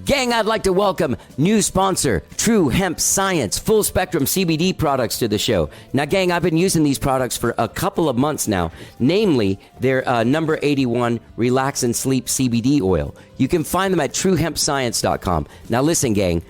Gang, I'd like to welcome new sponsor, True Hemp Science, full spectrum CBD products to the show. Now, gang, I've been using these products for a couple of months now, namely their number 81 Relax and Sleep CBD oil. You can find them at truehempscience.com. Now, listen, gang,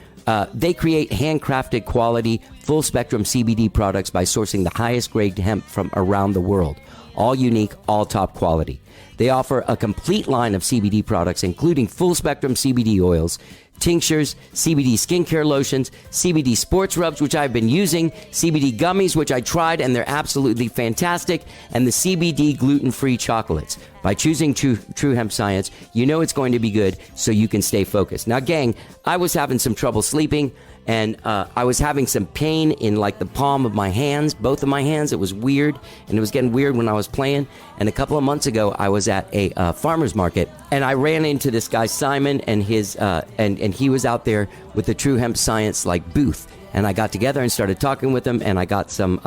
they create handcrafted quality, full spectrum CBD products by sourcing the highest grade hemp from around the world. All unique, all top quality. They offer a complete line of CBD products, including full-spectrum CBD oils, tinctures, CBD skincare lotions, CBD sports rubs, which I've been using, CBD gummies, which I tried, and they're absolutely fantastic, and the CBD gluten-free chocolates. By choosing True Hemp Science, you know it's going to be good, so you can stay focused. Now, gang, I was having some trouble sleeping, and I was having some pain in like the palm of my hands, both of my hands. It was weird, and it was getting weird when I was playing. And a couple of months ago, I was at a farmer's market, and I ran into this guy Simon, and his and he was out there with the True Hemp Science like booth. And I got together and started talking with him, and I got some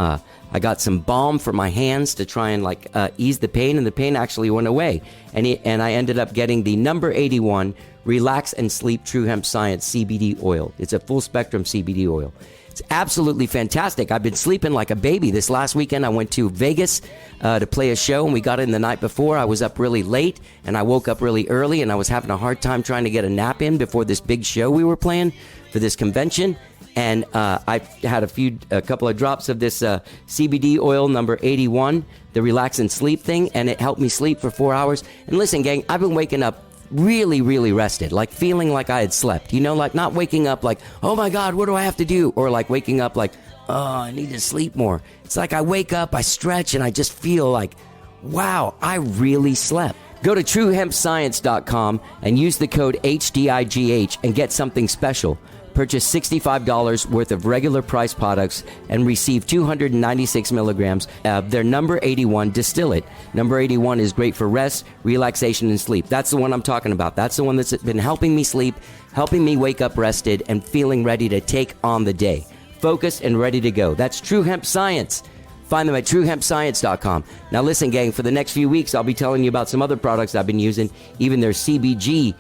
balm for my hands to try and like ease the pain, and the pain actually went away. And I ended up getting the number 81 Relax and Sleep True Hemp Science CBD oil. It's a full spectrum CBD oil. It's absolutely fantastic. I've been sleeping like a baby. This last weekend, I went to Vegas to play a show, and we got in the night before. I was up really late, and I woke up really early, and I was having a hard time trying to get a nap in before this big show we were playing for this convention. And I had a couple of drops of this CBD oil, number 81, the Relax and Sleep thing, and it helped me sleep for 4 hours. And listen, gang, I've been waking up really, really rested, like feeling like I had slept, you know, like not waking up like, oh my God, what do I have to do? Or like waking up like, oh, I need to sleep more. It's like I wake up, I stretch, and I just feel like, wow, I really slept. Go to truehempscience.com and use the code HDIGH and get something special. Purchase $65 worth of regular price products and receive 296 milligrams of their number 81 distillate. Number 81 is great for rest, relaxation, and sleep. That's the one I'm talking about. That's the one that's been helping me sleep, helping me wake up rested, and feeling ready to take on the day. Focused and ready to go. That's True Hemp Science. Find them at truehempscience.com. Now listen, gang, for the next few weeks, I'll be telling you about some other products I've been using, even their CBG.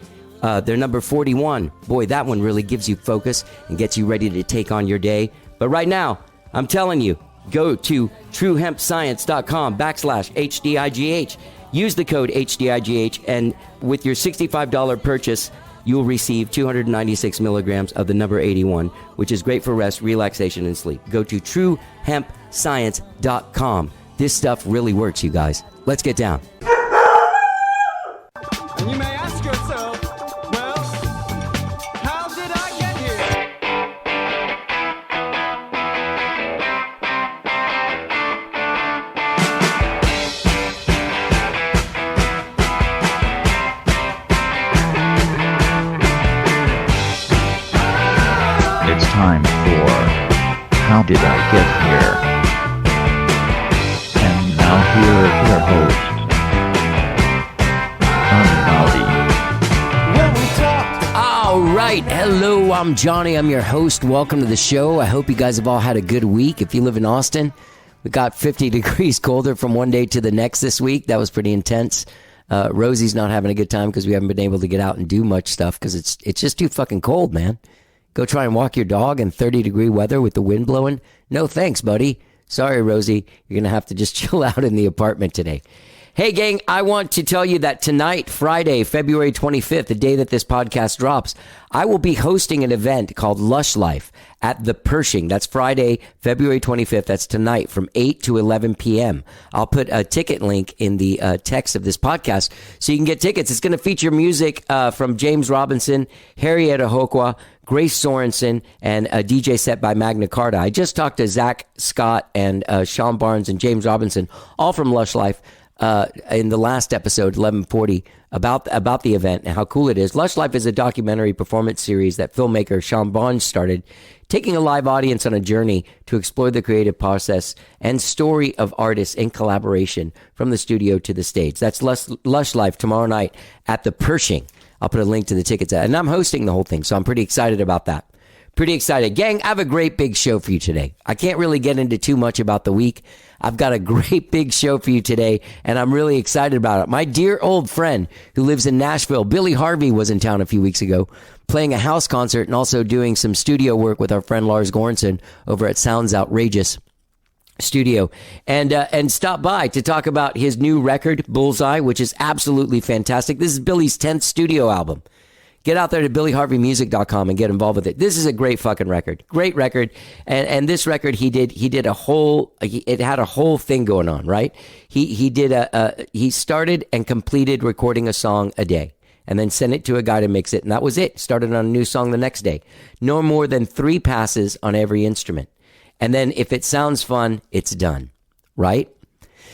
They're number 41. Boy, that one really gives you focus and gets you ready to take on your day. But right now, I'm telling you, go to truehempscience.com/HDIGH. Use the code HDIGH, and with your $65 purchase, you'll receive 296 milligrams of the number 81, which is great for rest, relaxation, and sleep. Go to truehempscience.com. This stuff really works, you guys. Let's get down. And you may ask yourself, well, how did I get here? It's time for How Did I Get Here? And now here is your host, All right. Hello, I'm Johnny. I'm your host. Welcome to the show. I hope you guys have all had a good week. If you live in Austin, we got 50 degrees colder from one day to the next this week. That was pretty intense. Rosie's not having a good time because we haven't been able to get out and do much stuff because it's just too fucking cold, man. Go try and walk your dog in 30-degree weather with the wind blowing? No thanks, buddy. Sorry, Rosie. You're going to have to just chill out in the apartment today. Hey, gang, I want to tell you that tonight, Friday, February 25th, the day that this podcast drops, I will be hosting an event called Lush Life at the Pershing. That's Friday, February 25th. That's tonight from 8 to 11 p.m. I'll put a ticket link in the text of this podcast so you can get tickets. It's going to feature music from James Robinson, Herrera, Grace Sorensen, and a DJ set by Magna Carta. I just talked to Zach Scott and Sean Barnes and James Robinson, all from Lush Life, in the last episode, 1140, about the event and how cool it is. Lush Life is a documentary performance series that filmmaker Sean Barnes started, taking a live audience on a journey to explore the creative process and story of artists in collaboration from the studio to the stage. That's Lush Life tomorrow night at the Pershing. I'll put a link to the tickets, and I'm hosting the whole thing, so I'm pretty excited about that. Pretty excited. Gang, I have a great big show for you today. I can't really get into too much about the week. I've got a great big show for you today, and I'm really excited about it. My dear old friend who lives in Nashville, Billy Harvey, was in town a few weeks ago playing a house concert and also doing some studio work with our friend Lars Goranson over at Sounds Outrageous Studio, and stopped by to talk about his new record, Bullseye, which is absolutely fantastic. This is Billy's 10th studio album. Get out there to billyharveymusic.com and get involved with it. This is a great fucking record. Great record. And this record he did it had a whole thing going on, right? He started and completed recording a song a day and then sent it to a guy to mix it. And that was it. Started on a new song the next day. No more than 3 passes on every instrument. And then if it sounds fun, it's done, right?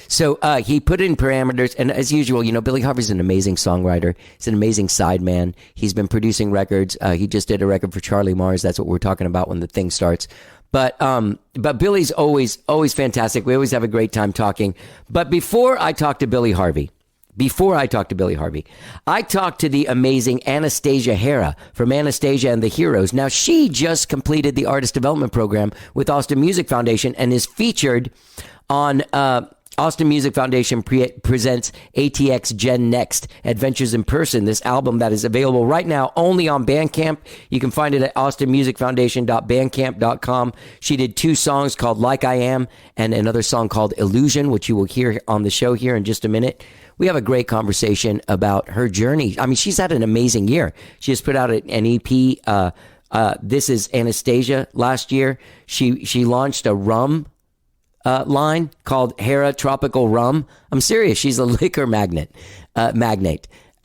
So he put in parameters, and as usual, Billy Harvey's an amazing songwriter. He's an amazing sideman. He's been producing records. He just did a record for Charlie Mars. That's what we're talking about when the thing starts. But Billy's always fantastic. We always have a great time talking. But before I talk to Billy Harvey, I talked to the amazing Anastasia Hera from Anastasia and the Heroes. Now, she just completed the artist development program with Austin Music Foundation and is featured on Austin Music Foundation presents ATX Gen Next Adventures in Person, this album that is available right now only on Bandcamp. You can find it at austinmusicfoundation.bandcamp.com. She did 2 songs called Like I Am and another song called Illusion, which you will hear on the show here in just a minute. We have a great conversation about her journey. I mean, she's had an amazing year. She just put out an EP. This is Anastasia last year. She launched a rum line called Hera Tropical Rum. I'm serious. She's a liquor magnate.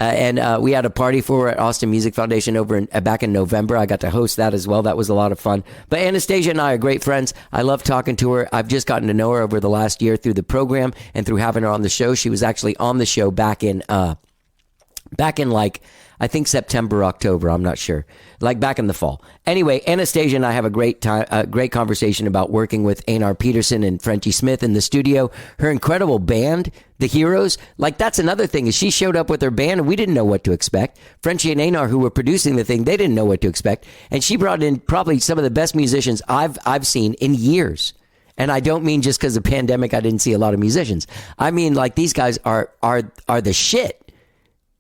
And we had a party for her at Austin Music Foundation back in November. I got to host that as well. That was a lot of fun. But Anastasia and I are great friends. I love talking to her. I've just gotten to know her over the last year through the program and through having her on the show. She was actually on the show back in like, I think September, October. I'm not sure. Like back in the fall. Anyway, Anastasia and I have a great conversation about working with Einar Peterson and Frenchie Smith in the studio. Her incredible band, The Heroes. Like, that's another thing, is she showed up with her band and we didn't know what to expect. Frenchie and Einar, who were producing the thing, they didn't know what to expect. And she brought in probably some of the best musicians I've seen in years. And I don't mean just because of the pandemic I didn't see a lot of musicians. I mean, like, these guys are the shit.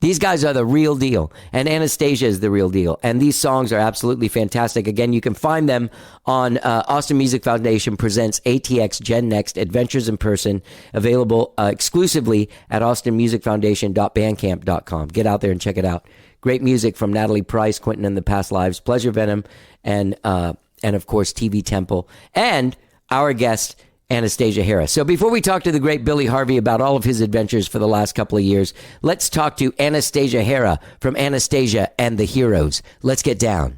These guys are the real deal, and Anastasia is the real deal, and these songs are absolutely fantastic. Again, you can find them on Austin Music Foundation presents ATX Gen Next Adventures in Person, available exclusively at austinmusicfoundation.bandcamp.com. Get out there and check it out. Great music from Natalie Price, Quentin and the Past Lives, Pleasure Venom, and of course TV Temple, and our guest Anastasia Hera. So before we talk to the great Billy Harvey about all of his adventures for the last couple of years, let's talk to Anastasia Hera from Anastasia and the Heroes. Let's get down.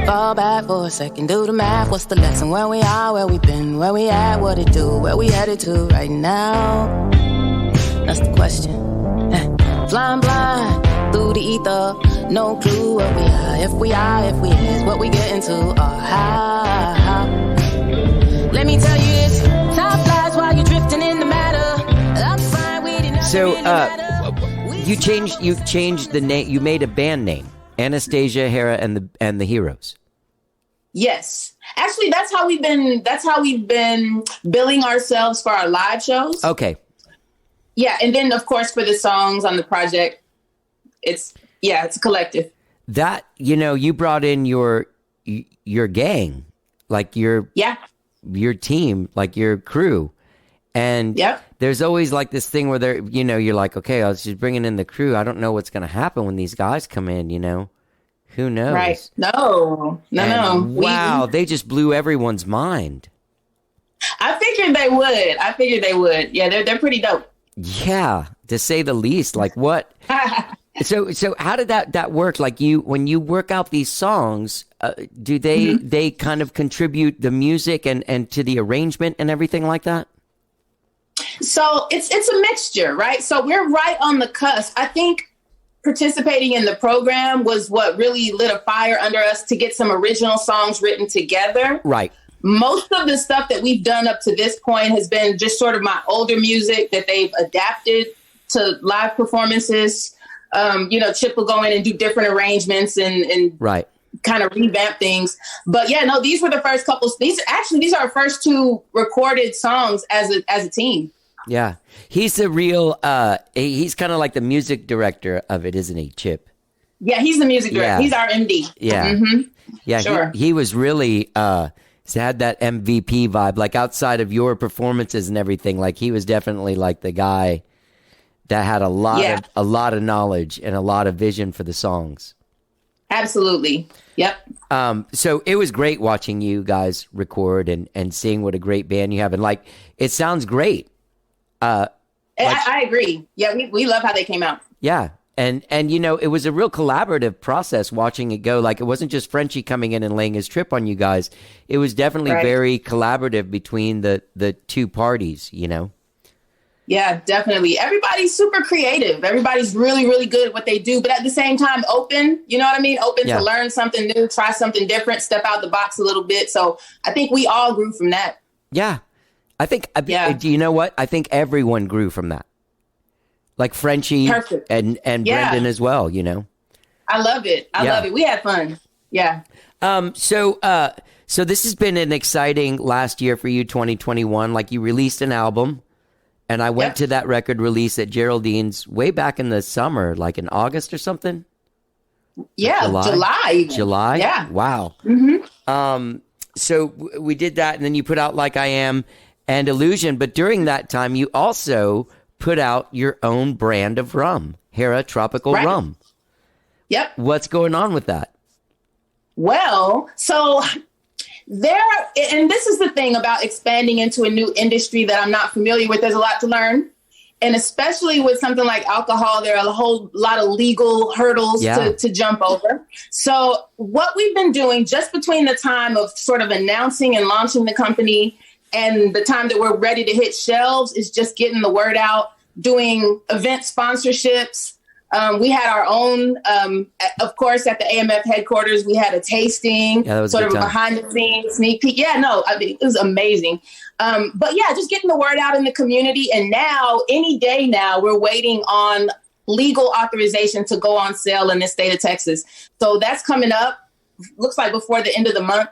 Fall back for a second, do the math. What's the lesson? Where we are, where we been, where we at, what it do, where we headed to right now? That's the question. Flying blind through the ether, no clue what we are, if we is, what we get into, or how. Let me tell you this, time flies while you're drifting in the matter. I'm fine with it. So, you changed the name. You made a band name, Anastasia Hera and the Heroes. Yes. Actually, that's how we've been billing ourselves for our live shows. Okay. Yeah, and then of course for the songs on the project, it's a collective. That, you brought in your gang, like your team, like your crew. And there's always like this thing where you're like, okay, I was just bringing in the crew. I don't know what's going to happen when these guys come in, Who knows? Right. No. Wow, they just blew everyone's mind. I figured they would. Yeah, they're pretty dope. Yeah, to say the least. Like, what? So how did that work? Like, when you work out these songs, do they kind of contribute the music and to the arrangement and everything like that? So it's a mixture, right? So we're right on the cusp. I think participating in the program was what really lit a fire under us to get some original songs written together. Right. Most of the stuff that we've done up to this point has been just sort of my older music that they've adapted to live performances. Chip will go in and do different arrangements and Right. kind of revamp things. But yeah, no, these were the first couple. These are our first 2 recorded songs as a team. Yeah. He's the real, he's kind of like the music director of it, isn't he, Chip? Yeah, he's the music director. Yeah. He's our MD. Yeah. Mm-hmm. Yeah. Sure. He was really, had that MVP vibe, like outside of your performances and everything. Like he was definitely like the guy that had a lot of knowledge and a lot of vision for the songs. Absolutely. Yep. So it was great watching you guys record and seeing what a great band you have. And like, it sounds great. I agree. Yeah. We love how they came out. Yeah. And it was a real collaborative process watching it go. Like it wasn't just Frenchie coming in and laying his trip on you guys. It was definitely very collaborative between the 2 parties, Yeah, definitely. Everybody's super creative. Everybody's really, really good at what they do, but at the same time, open, you know what I mean? Open to learn something new, try something different, step out the box a little bit. So I think we all grew from that. Yeah. I think, you know what? I think everyone grew from that. Like Frenchie and Brendan as well, I love it. I love it. We had fun. Yeah. So this has been an exciting last year for you, 2021. Like you released an album. And I went to that record release at Geraldine's way back in the summer, like in August or something. Yeah, July. July? Yeah. Wow. Mm-hmm. So we did that, and then you put out Like I Am and Illusion. But during that time, you also put out your own brand of rum, Hera Tropical Rum. Yep. What's going on with that? Well, so and this is the thing about expanding into a new industry that I'm not familiar with. There's a lot to learn. And especially with something like alcohol, there are a whole lot of legal hurdles to jump over. So what we've been doing just between the time of sort of announcing and launching the company and the time that we're ready to hit shelves is just getting the word out, doing event sponsorships. We had our own, of course, at the AMF headquarters, we had a tasting, sort of a behind the scenes sneak peek. Yeah, no, I mean, it was amazing. But yeah, just getting the word out in the community. And now, any day now, we're waiting on legal authorization to go on sale in the state of Texas. So that's coming up, looks like before the end of the month.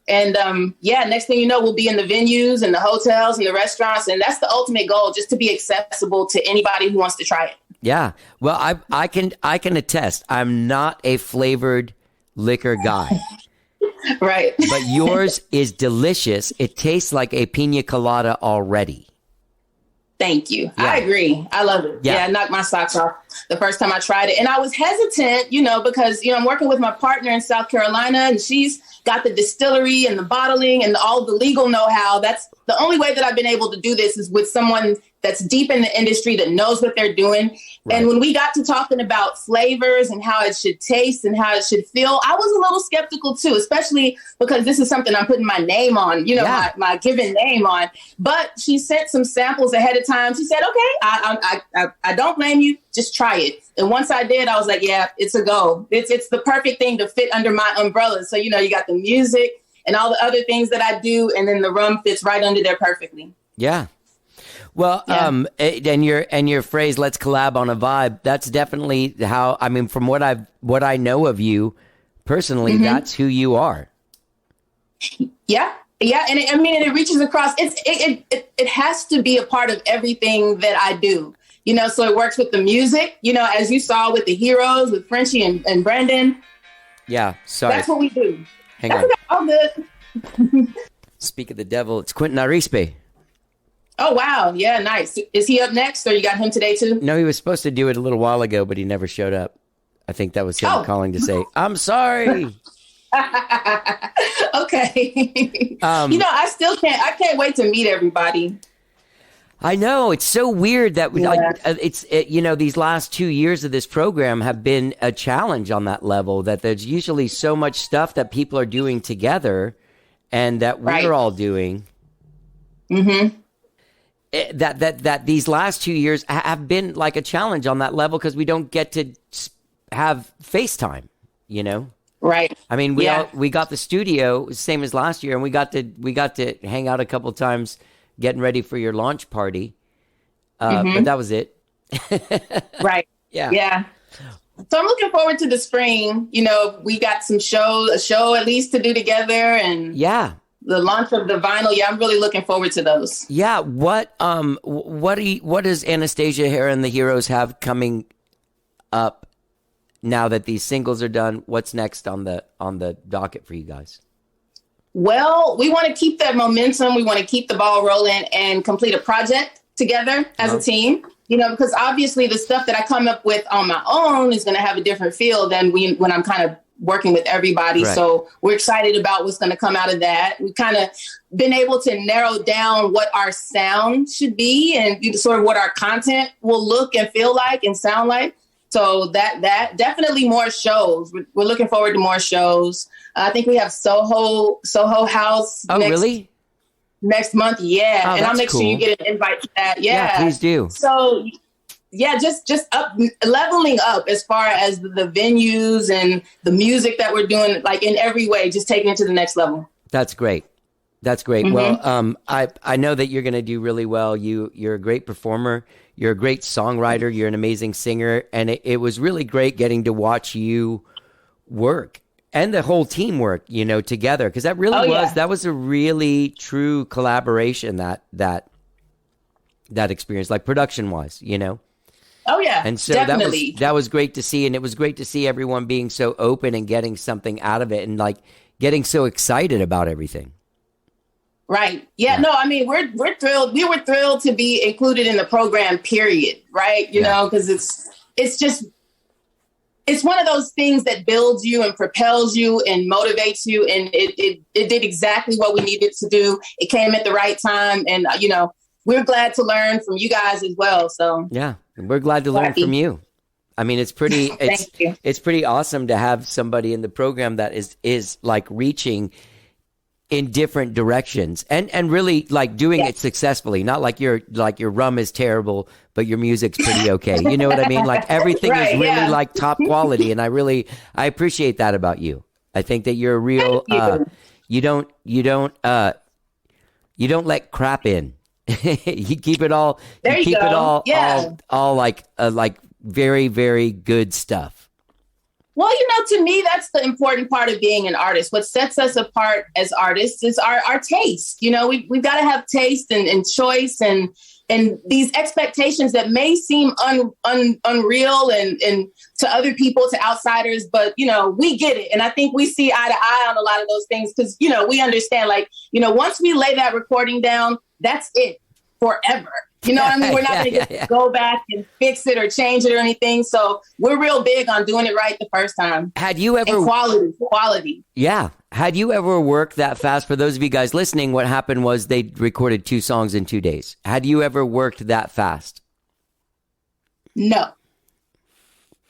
And next thing you know, we'll be in the venues and the hotels and the restaurants. And that's the ultimate goal, just to be accessible to anybody who wants to try it. Yeah. Well, I can attest, I'm not a flavored liquor guy. Right. But yours is delicious. It tastes like a pina colada already. Thank you. Yeah. I agree. I love it. Yeah, I knocked my socks off the first time I tried it. And I was hesitant, because, I'm working with my partner in South Carolina, and she's got the distillery and the bottling and all the legal know-how. That's the only way that I've been able to do this is with someone that's deep in the industry that knows what they're doing. Right. And when we got to talking about flavors and how it should taste and how it should feel, I was a little skeptical too, especially because this is something I'm putting my name on, my given name on. But she sent some samples ahead of time. She said, okay, I don't blame you. Just try it. And once I did, I was like, yeah, it's a go. It's the perfect thing to fit under my umbrella. So, you got the music and all the other things that I do. And then the rum fits right under there perfectly. Yeah. Well, and your phrase, let's collab on a vibe. That's definitely how, from what I know of you personally, that's who you are. Yeah. Yeah. And it reaches across. It has to be a part of everything that I do. So it works with the music, as you saw with the heroes, with Frenchie and Brendan. Yeah, sorry. That's what we do. Hang on. Okay. All good. Speak of the devil, it's Quentin Arispe. Oh, wow. Yeah, nice. Is he up next, or you got him today too? No, he was supposed to do it a little while ago, but he never showed up. I think that was him calling to say, I'm sorry. Okay. I can't wait to meet everybody. I know, it's so weird that these last 2 years of this program have been a challenge on that level, that there's usually so much stuff that people are doing together and that we're all doing. Mm-hmm. That these last 2 years have been like a challenge on that level because we don't get to have FaceTime, Right. I mean, we got the studio same as last year, and we got to hang out a couple times getting ready for your launch party. But that was it. Right. Yeah. Yeah. So I'm looking forward to the spring. You know, we got a show at least to do together, and Yeah. the launch of the vinyl. Yeah, I'm really looking forward to those. Yeah. What does Anastasia Hera and the Heroes have coming up now that these singles are done? What's next on the docket for you guys? Well, we want to keep that momentum. We want to keep the ball rolling and complete a project together as a team. You know, because obviously the stuff that I come up with on my own is going to have a different feel than when I'm kind of working with everybody. Right. So we're excited about what's going to come out of that. We've kind of been able to narrow down what our sound should be and sort of what our content will look and feel like and sound like. So that definitely more shows. We're looking forward to more shows. I think we have Soho House. Oh, really? Next month, yeah. Oh, and I'll make cool. sure you get an invite to that. Yeah, please do. So, yeah, just leveling up as far as the venues and the music that we're doing, like in every way, just taking it to the next level. That's great. That's great. Well, I know that you're going to do really well. You're a great performer. You're a great songwriter. You're an amazing singer. And it was really great getting to watch you work. And the whole team work, you know, together, because that really that was a really true collaboration, that experience, like production wise, you know. Oh yeah, and so definitely. that was great to see, and it was great to see everyone being so open and getting something out of it, and like getting so excited about everything. Right. Yeah. No, I mean we're thrilled. We were thrilled to be included in the program. Period. Right. You know, because it's one of those things that builds you and propels you and motivates you. And it did exactly what we needed to do. It came at the right time. And, you know, we're glad to learn from you guys as well. So, yeah, we're glad to learn from you. I mean, it's pretty awesome to have somebody in the program that is like reaching in different directions and really like doing it successessly. Not like your rum is terrible, but your music's pretty okay. You know what I mean? Like everything is really like top quality. And I appreciate that about you. I think that you're a real, you don't let crap in. You keep it all, all like very, very good stuff. Well, you know, to me, that's the important part of being an artist. What sets us apart as artists is our taste. You know, we've got to have taste and choice and these expectations that may seem unreal and to other people, to outsiders. But, you know, we get it. And I think we see eye to eye on a lot of those things because, you know, we understand, like, you know, once we lay that recording down, that's it forever. You know what I mean? We're not going to go back and fix it or change it or anything. So we're real big on doing it right the first time. Had you ever... And quality. Yeah. Had you ever worked that fast? For those of you guys listening, what happened was they recorded 2 songs in 2 days. Had you ever worked that fast? No.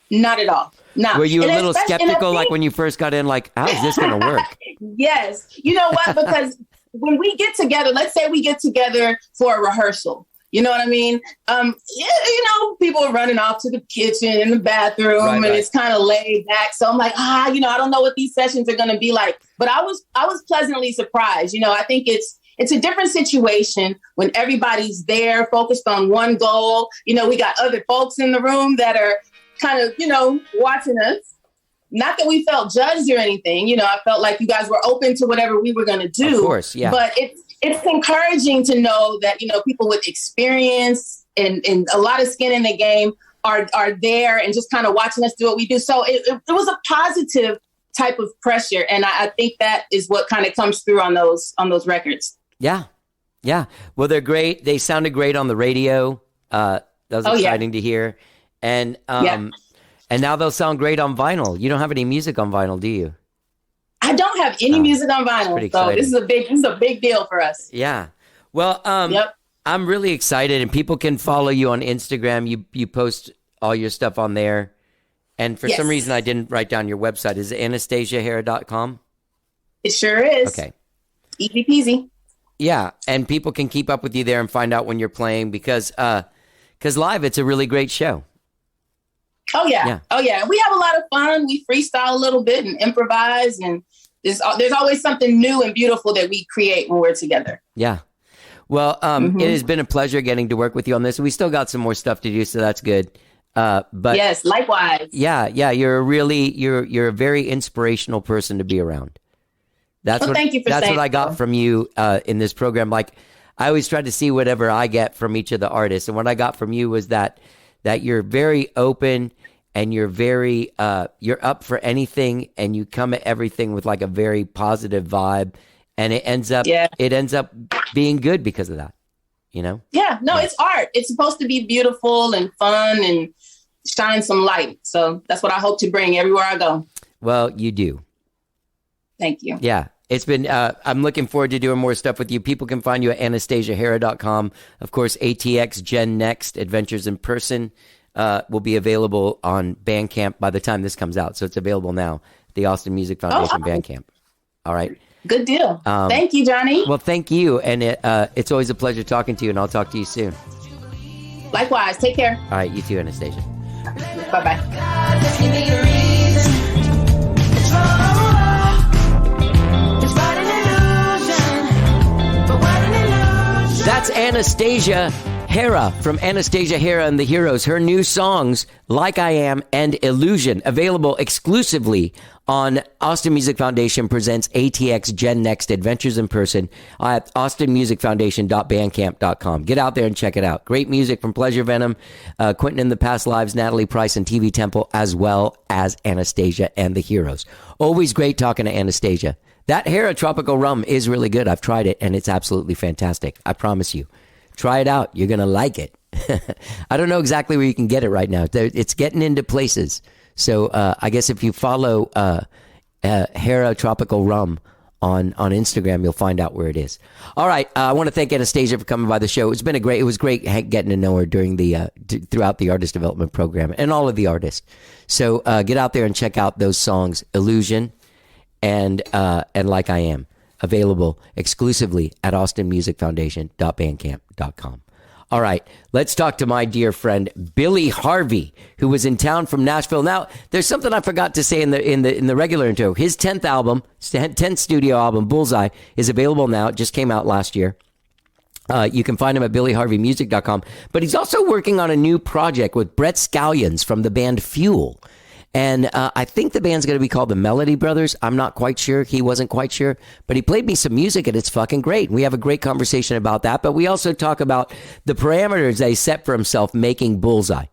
Not at all. No. Were you a little skeptical, like when you first got in, like, how is this going to work? Yes. You know what? Because when we get together, let's say we get together for a rehearsal. You know what I mean? You know, people are running off to the kitchen and the bathroom, and it's kind of laid back. So I'm like, you know, I don't know what these sessions are going to be like. But I was pleasantly surprised. You know, I think it's a different situation when everybody's there, focused on one goal. You know, we got other folks in the room that are kind of, you know, watching us. Not that we felt judged or anything. You know, I felt like you guys were open to whatever we were going to do. Of course, yeah. But it's encouraging to know that, you know, people with experience and a lot of skin in the game are there and just kind of watching us do what we do. So it was a positive type of pressure. And I think that is what kind of comes through on those records. Yeah. Yeah. Well, they're great. They sounded great on the radio. That was exciting to hear. And, and now they'll sound great on vinyl. You don't have any music on vinyl, do you? I don't have any music on vinyl, so this is a big deal for us. Yeah. Well, I'm really excited, and people can follow you on Instagram. You post all your stuff on there. And for some reason, I didn't write down your website. Is it AnastasiaHera.com? It sure is. Okay. Easy peasy. Yeah, and people can keep up with you there and find out when you're playing because live, it's a really great show. Oh yeah. Oh yeah. We have a lot of fun. We freestyle a little bit and improvise, and there's always something new and beautiful that we create when we're together. Yeah. Well, it has been a pleasure getting to work with you on this. We still got some more stuff to do, so that's good. But yes, likewise. Yeah. You're a very inspirational person to be around. Thank you for that's saying what I got from you in this program. Like, I always try to see whatever I get from each of the artists, and what I got from you was that you're very open and you're very you're up for anything, and you come at everything with like a very positive vibe, and it ends up being good because of that. You know? Yeah. No, it's art. It's supposed to be beautiful and fun and shine some light. So that's what I hope to bring everywhere I go. Well, you do. Thank you. Yeah. It's been, I'm looking forward to doing more stuff with you. People can find you at AnastasiaHera.com. Of course, ATX Gen Next Adventures in Person will be available on Bandcamp by the time this comes out. So it's available now, the Austin Music Foundation Bandcamp. All right. Good deal. Thank you, Johnny. Well, thank you. And it's always a pleasure talking to you, and I'll talk to you soon. Likewise. Take care. All right. You too, Anastasia. Bye-bye. That's Anastasia Hera from Anastasia Hera and the Heroes. Her new songs, Like I Am and Illusion, available exclusively on Austin Music Foundation presents ATX Gen Next Adventures in Person at austinmusicfoundation.bandcamp.com. Get out there and check it out. Great music from Pleasure Venom, Quentin in the Past Lives, Natalie Price, and TV Temple, as well as Anastasia and the Heroes. Always great talking to Anastasia. That Hera Tropical Rum is really good. I've tried it, and it's absolutely fantastic. I promise you. Try it out. You're going to like it. I don't know exactly where you can get it right now. It's getting into places. So I guess if you follow Hera Tropical Rum on Instagram, you'll find out where it is. All right. I want to thank Anastasia for coming by the show. It was great getting to know her during throughout the artist development program, and all of the artists. So get out there and check out those songs, Illusion and Like I Am, available exclusively at austinmusicfoundation.bandcamp.com. All right, let's talk to my dear friend Billy Harvey, who was in town from Nashville. Now, there's something I forgot to say in the regular intro. His 10th album, 10th studio album, Bullseye, is available now. It just came out last year. You can find him at billyharveymusic.com. But he's also working on a new project with Brett Scallions from the band Fuel. And I think the band's going to be called the Melody Brothers. I'm not quite sure. He wasn't quite sure. But he played me some music, and it's fucking great. We have a great conversation about that. But we also talk about the parameters that he set for himself making Bullseye.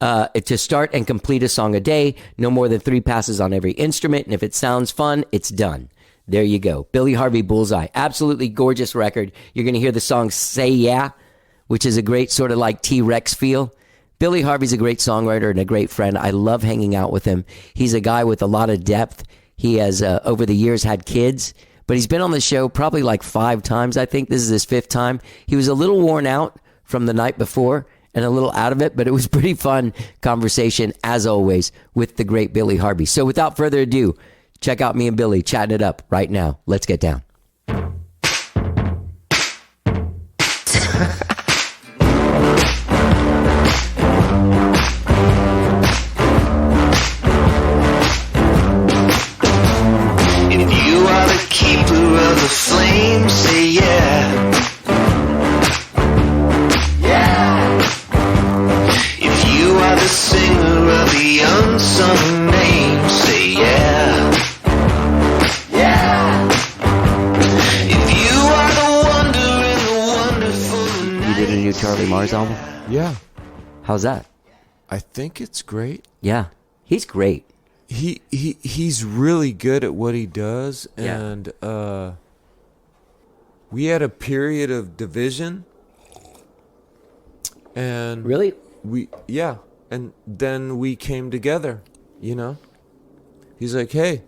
To start and complete a song a day, no more than 3 passes on every instrument. And if it sounds fun, it's done. There you go. Billy Harvey, Bullseye. Absolutely gorgeous record. You're going to hear the song Say Yeah, which is a great sort of like T-Rex feel. Billy Harvey's a great songwriter and a great friend. I love hanging out with him. He's a guy with a lot of depth. He has, over the years, had kids, but he's been on the show probably like 5 times, I think. This is his 5th time. He was a little worn out from the night before and a little out of it, but it was pretty fun conversation, as always, with the great Billy Harvey. So without further ado, check out me and Billy chatting it up right now. Let's get down. The flame, say yeah. Yeah. If you are the singer of the unsung name, say yeah. Yeah. If you are the wonder and the wonderful night. You did a new Charlie Mars album? Yeah. How's that? I think it's great. Yeah. He's great. He's really good at what he does, and we had a period of division, and really and then we came together. You know, he's like, "Hey,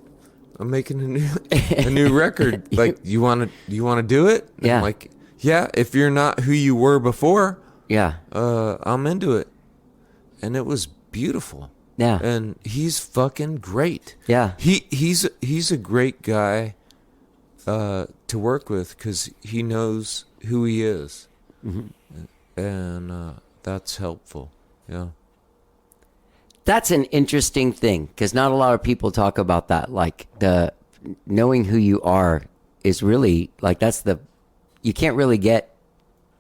I'm making a new record. Like, you want to do it?" And Yeah. I'm like, yeah. If you're not who you were before, I'm into it, and it was beautiful. Yeah. And he's fucking great. Yeah. He's a great guy to work with because he knows who he is. Mm-hmm. And that's helpful. Yeah. That's an interesting thing because not a lot of people talk about that. Like the knowing who you are is really like you can't really get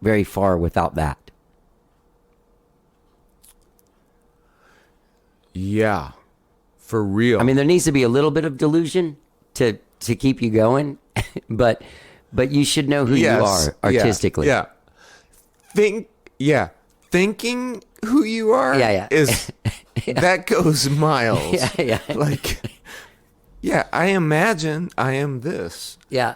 very far without that. Yeah, for real. I mean, there needs to be a little bit of delusion to keep you going, but you should know who you are artistically. Thinking who you are is that goes miles. Like, I imagine I am this. Yeah.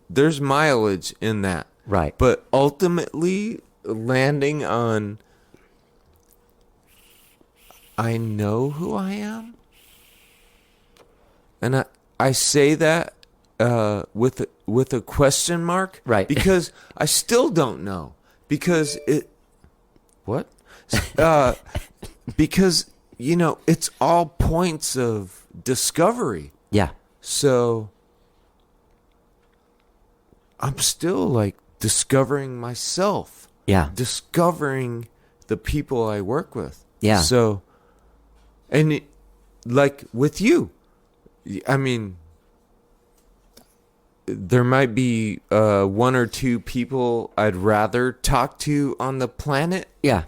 There's mileage in that. Right. But ultimately landing on I know who I am. And I say that with a question mark. Right. Because I still don't know. Because what? Because, it's all points of discovery. Yeah. So I'm still like discovering myself. Yeah. Discovering the people I work with. Yeah. So, and like with you, I mean, there might be one or two people I'd rather talk to on the planet. Yeah.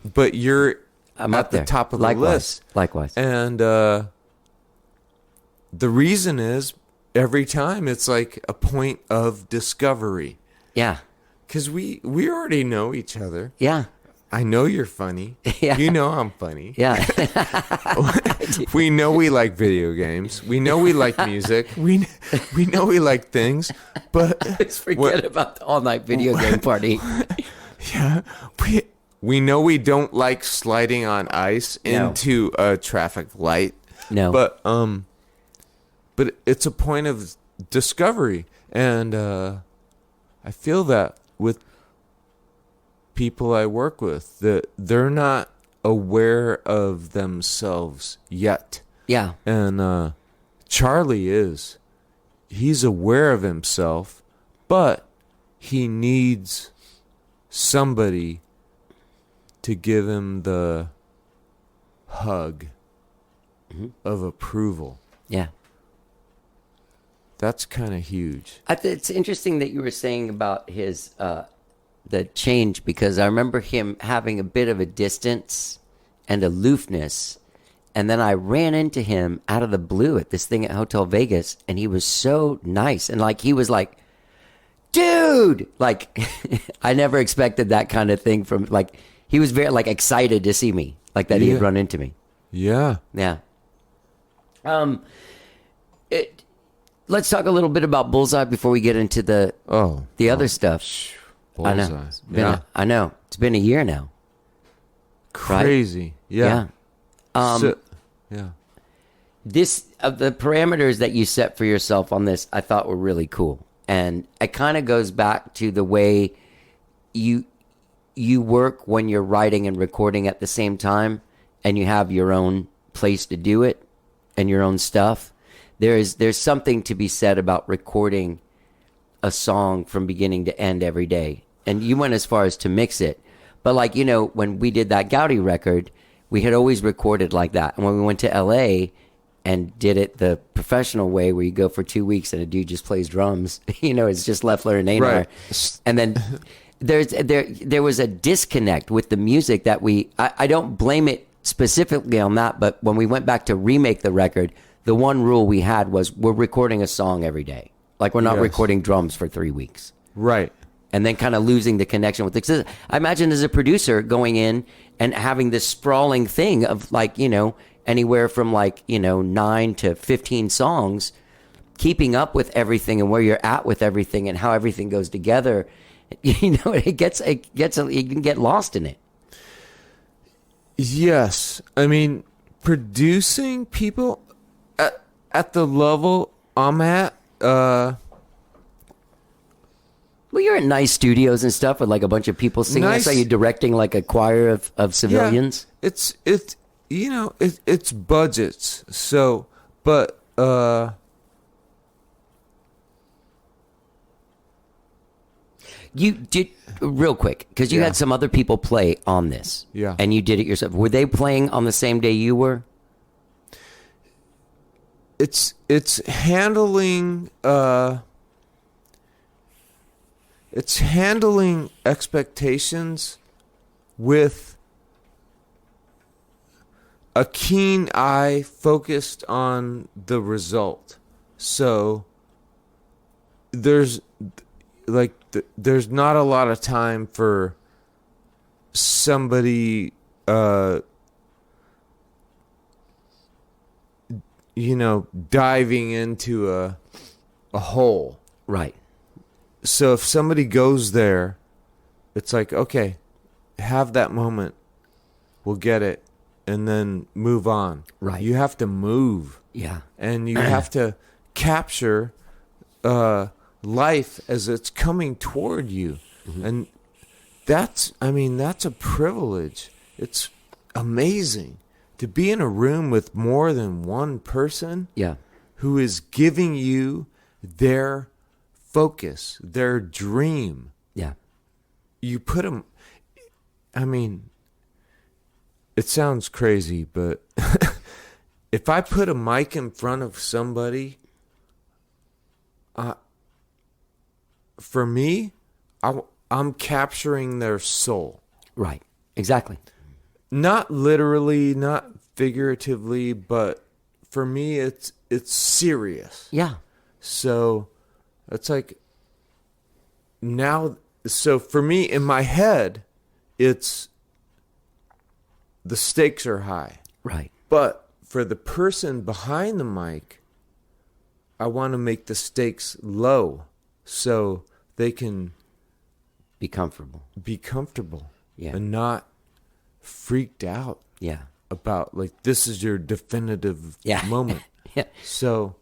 But I'm at up the there. top of the Likewise. list. Likewise. And the reason is every time it's like a point of discovery. Yeah. Because we already know each other. Yeah. I know you're funny. Yeah. You know I'm funny. Yeah. We know we like video games. We know we like music. We know we like things. But Let's forget about the all-night video game party. Yeah. We know we don't like sliding on ice into a traffic light. No. But it's a point of discovery. And I feel that with people I work with, that they're not aware of themselves yet. Yeah. And Charlie is. He's aware of himself, but he needs somebody to give him the hug of approval. Yeah. That's kind of huge. It's interesting that you were saying about his the change, because I remember him having a bit of a distance and aloofness, and then I ran into him out of the blue at this thing at Hotel Vegas, and he was so nice, and like he was like, dude, like I never expected that kind of thing from, like, he was very like excited to see me, like that he had run into me. Yeah. Yeah. Let's talk a little bit about Bullseye before we get into the other stuff. Bullseye. I know. I know. It's been a year now. Crazy. Right? Yeah. Yeah. This the parameters that you set for yourself on this, I thought were really cool, and it kind of goes back to the way you work when you're writing and recording at the same time, and you have your own place to do it and your own stuff. There's something to be said about recording a song from beginning to end every day. And you went as far as to mix it. But like, when we did that Gowdy record, we had always recorded like that. And when we went to LA and did it the professional way, where you go for 2 weeks and a dude just plays drums, it's just Leffler and Einar. Right. And then there was a disconnect with the music that I don't blame it specifically on that, but when we went back to remake the record, the one rule we had was we're recording a song every day. Like, we're not recording drums for 3 weeks. Right. And then kind of losing the connection with it. I imagine as a producer going in and having this sprawling thing of like, anywhere from like, 9 to 15 songs, keeping up with everything and where you're at with everything and how everything goes together. You can get lost in it. Yes. I mean, producing people at the level I'm at, well, you're in nice studios and stuff with like a bunch of people singing. Nice. I saw you directing like a choir of civilians. Yeah, it's budgets. So, but You did real quick because you Yeah. had some other people play on this. Yeah. And you did it yourself. Were they playing on the same day you were? It's handling expectations with a keen eye focused on the result. So there's not a lot of time for somebody diving into a hole. Right. So if somebody goes there, it's like, okay, have that moment. We'll get it and then move on. Right. You have to move. Yeah. And you have to capture life as it's coming toward you. Mm-hmm. And that's a privilege. It's amazing to be in a room with more than one person Yeah. who is giving you their focus, their dream. Yeah. You put them, it sounds crazy, but if I put a mic in front of somebody, for me, I'm capturing their soul. Right. Exactly. Not literally, not figuratively, but for me, it's serious. Yeah. So it's like now, so for me in my head, it's the stakes are high. Right. But for the person behind the mic, I want to make the stakes low so they can Be comfortable. be comfortable Yeah. and not freaked out Yeah. about like this is your definitive Yeah. moment. Yeah. So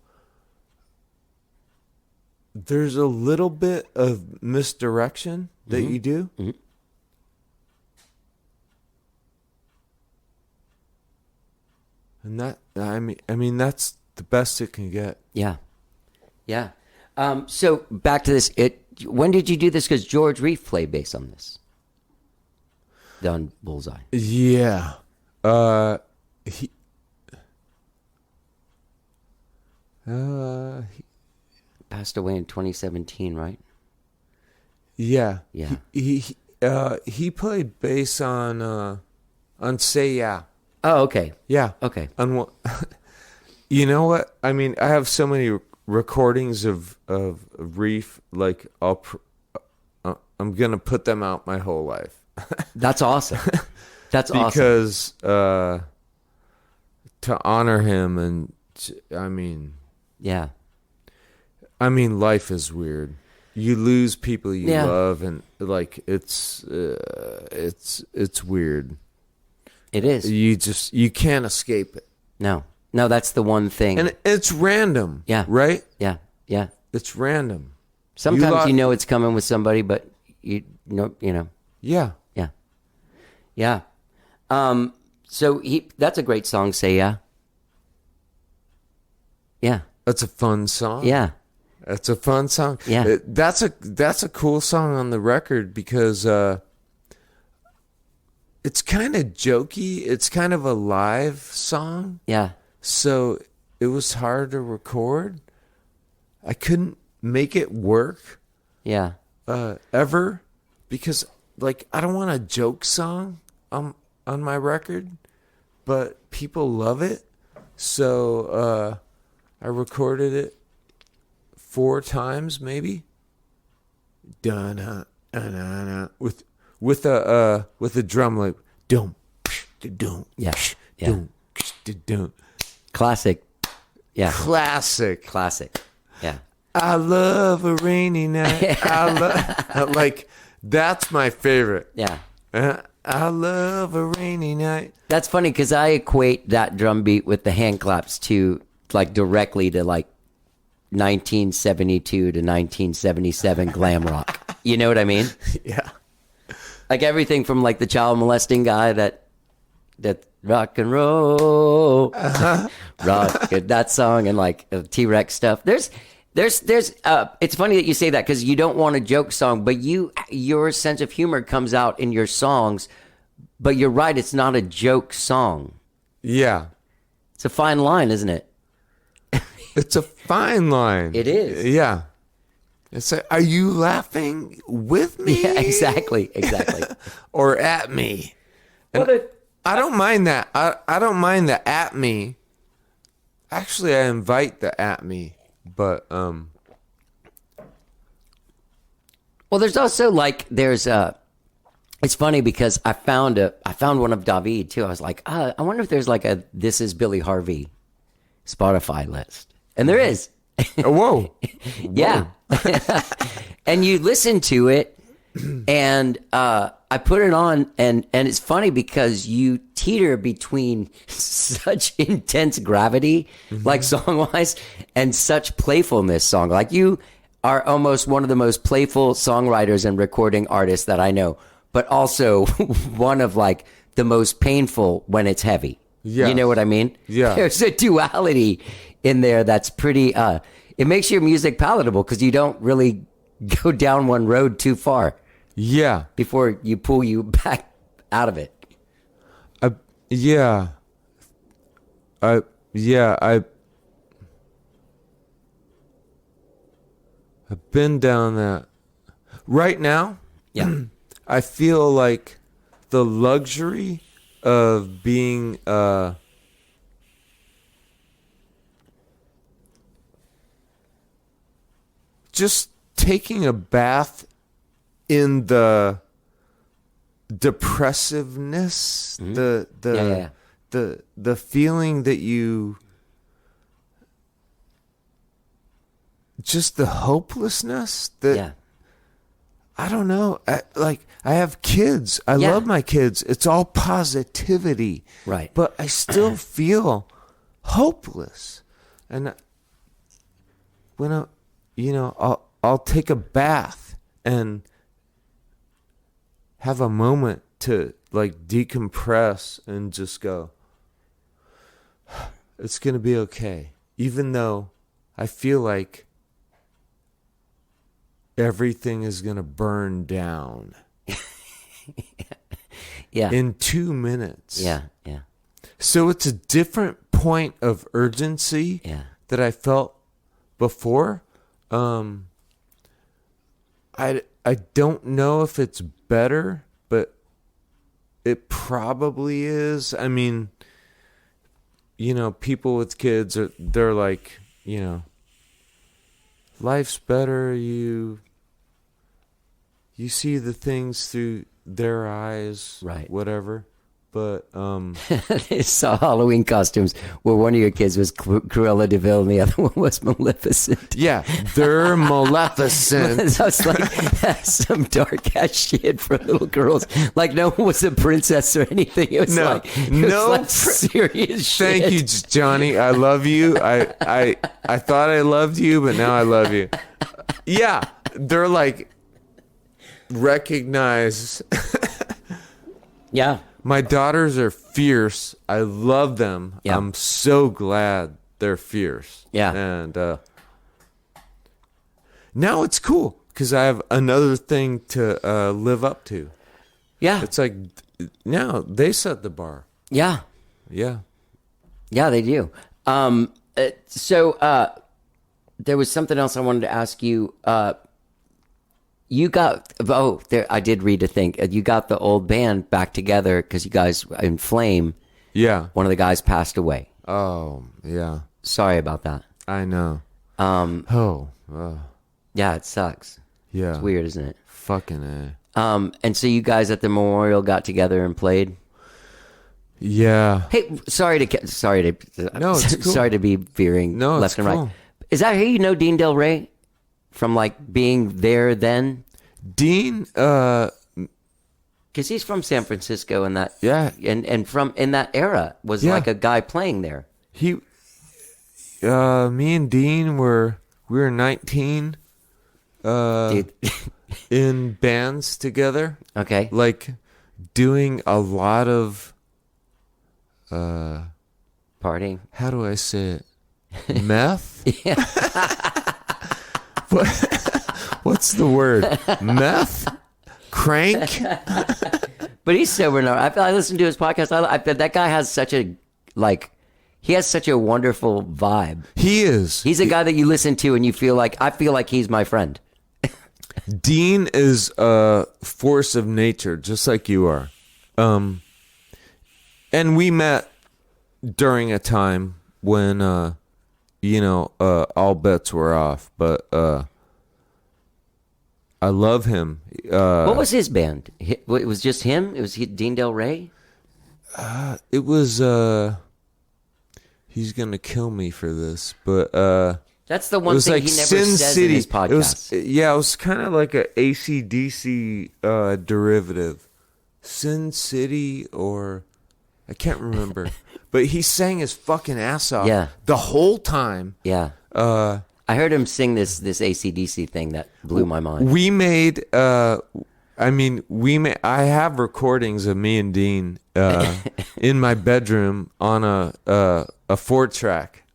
there's a little bit of misdirection that you do. Mm-hmm. And that I mean that's the best it can get. Yeah. Yeah. So back to this. When did you do this? Because George Reef played bass on this. On Bullseye. Yeah. He Passed away in 2017, right? yeah. Yeah. He played bass on Say Yeah. Oh, okay. Yeah. Okay. You know what? I mean, I have so many recordings of Reef. Like, I'm gonna put them out my whole life That's awesome. That's awesome. because to honor him and Yeah. life is weird. You lose people you Yeah. love, and like it's weird. It is. You can't escape it, No, that's the one thing. and it's random. Yeah. Right. Yeah. It's random. Sometimes lo- you know it's coming with somebody, but you know. Yeah. Yeah. So that's a great song. Say yeah. Yeah. That's a fun song. Yeah. That's a fun song. Yeah. That's a cool song on the record because it's kind of jokey. It's kind of a live song. Yeah. So it was hard to record. I couldn't make it work Yeah. ever because like I don't want a joke song on my record, but people love it. So I recorded it 4 times maybe. With a drum like dum dum Yeah. dum dum. Classic. Yeah. Classic. Yeah. I love a rainy night. I love like that's my favorite. Yeah. I love a rainy night. That's funny because I equate that drum beat with the hand claps to like directly to like 1972 to 1977 glam rock. You know what I mean? Yeah. Like everything from like the child molesting guy that rock and roll, rock that song, and like T-Rex stuff. There's There's it's funny that you say that because you don't want a joke song, but your sense of humor comes out in your songs. But you're right, it's not a joke song. Yeah. It's a fine line, isn't it? It's a fine line. It is. Yeah. It's like, are you laughing with me? Yeah, exactly. Or at me? And I don't mind that. I don't mind the at me. Actually, I invite the at me. But well, there's also like it's funny because I found one of David too. I was like, I wonder if there's like a This Is Billy Harvey Spotify list, and there is. Oh, whoa. Yeah. And you listen to it, and I put it on, and it's funny because you teeter between such intense gravity, like song-wise, and such playfulness song. Like you are almost one of the most playful songwriters and recording artists that I know, but also one of like the most painful when it's heavy. Yeah. You know what I mean? Yeah. There's a duality in there that's pretty, it makes your music palatable because you don't really go down one road too far. Yeah. Before you pull you back out of it. I've been down that. Right now, Yeah. I feel like the luxury of being just taking a bath in the depressiveness, the feeling that you just the hopelessness that I don't know. I have kids. I love my kids. It's all positivity. Right. But I still feel hopeless. And when I'll take a bath and have a moment to like decompress and just go, it's going to be okay. Even though I feel like everything is going to burn down. Yeah. In 2 minutes. Yeah. So it's a different point of urgency that I felt before. I don't know if it's better, but it probably is. I mean, people with kids they're like, life's better. You see the things through their eyes, right? Whatever. But I saw Halloween costumes where one of your kids was Cruella de Vil and the other one was Maleficent. Yeah, they're Maleficent. So it's like that's some dark ass shit for little girls. Like no one was a princess or anything. It was serious shit. Thank you, Johnny. I love you. I thought I loved you, but now I love you. Yeah, they're like recognize. Yeah. My daughters are fierce. I love them. Yeah. I'm so glad they're fierce. Yeah. And now it's cool because I have another thing to live up to. Yeah. It's like now they set the bar. Yeah. Yeah. Yeah, they do. So there was something else I wanted to ask you. You got I did read a thing. You got the old band back together because you guys in Flame. Yeah. One of the guys passed away. Oh, yeah. Sorry about that. I know. Yeah, it sucks. Yeah. It's weird, isn't it? Fucking A. And so you guys at the memorial got together and played. Yeah. Hey, sorry to No, it's cool. sorry to be veering left and right. Is that how you know Dean Del Rey? From like being there then? Dean, because he's from San Francisco and that, and from in that era was like a guy playing there. Me and Dean we were 19, in bands together. Okay, like doing a lot of, partying. How do I say it? Meth. What's the word? Meth? Crank? But he's sober now. I listened to his podcast. I that guy has such a he has such a wonderful vibe. He is. He's a guy that you listen to and you feel like he's my friend. Dean is a force of nature, just like you are. And we met during a time when, all bets were off. But I love him. What was his band? It was just him? It was Dean Del Rey? It was, he's going to kill me for this, but that's the one thing he never says in his podcast. It was kind of like a AC/DC derivative. Sin City, or I can't remember. But he sang his fucking ass off the whole time. Yeah. I heard him sing this AC/DC thing that blew my mind. We made, I have recordings of me and Dean in my bedroom on a 4-track.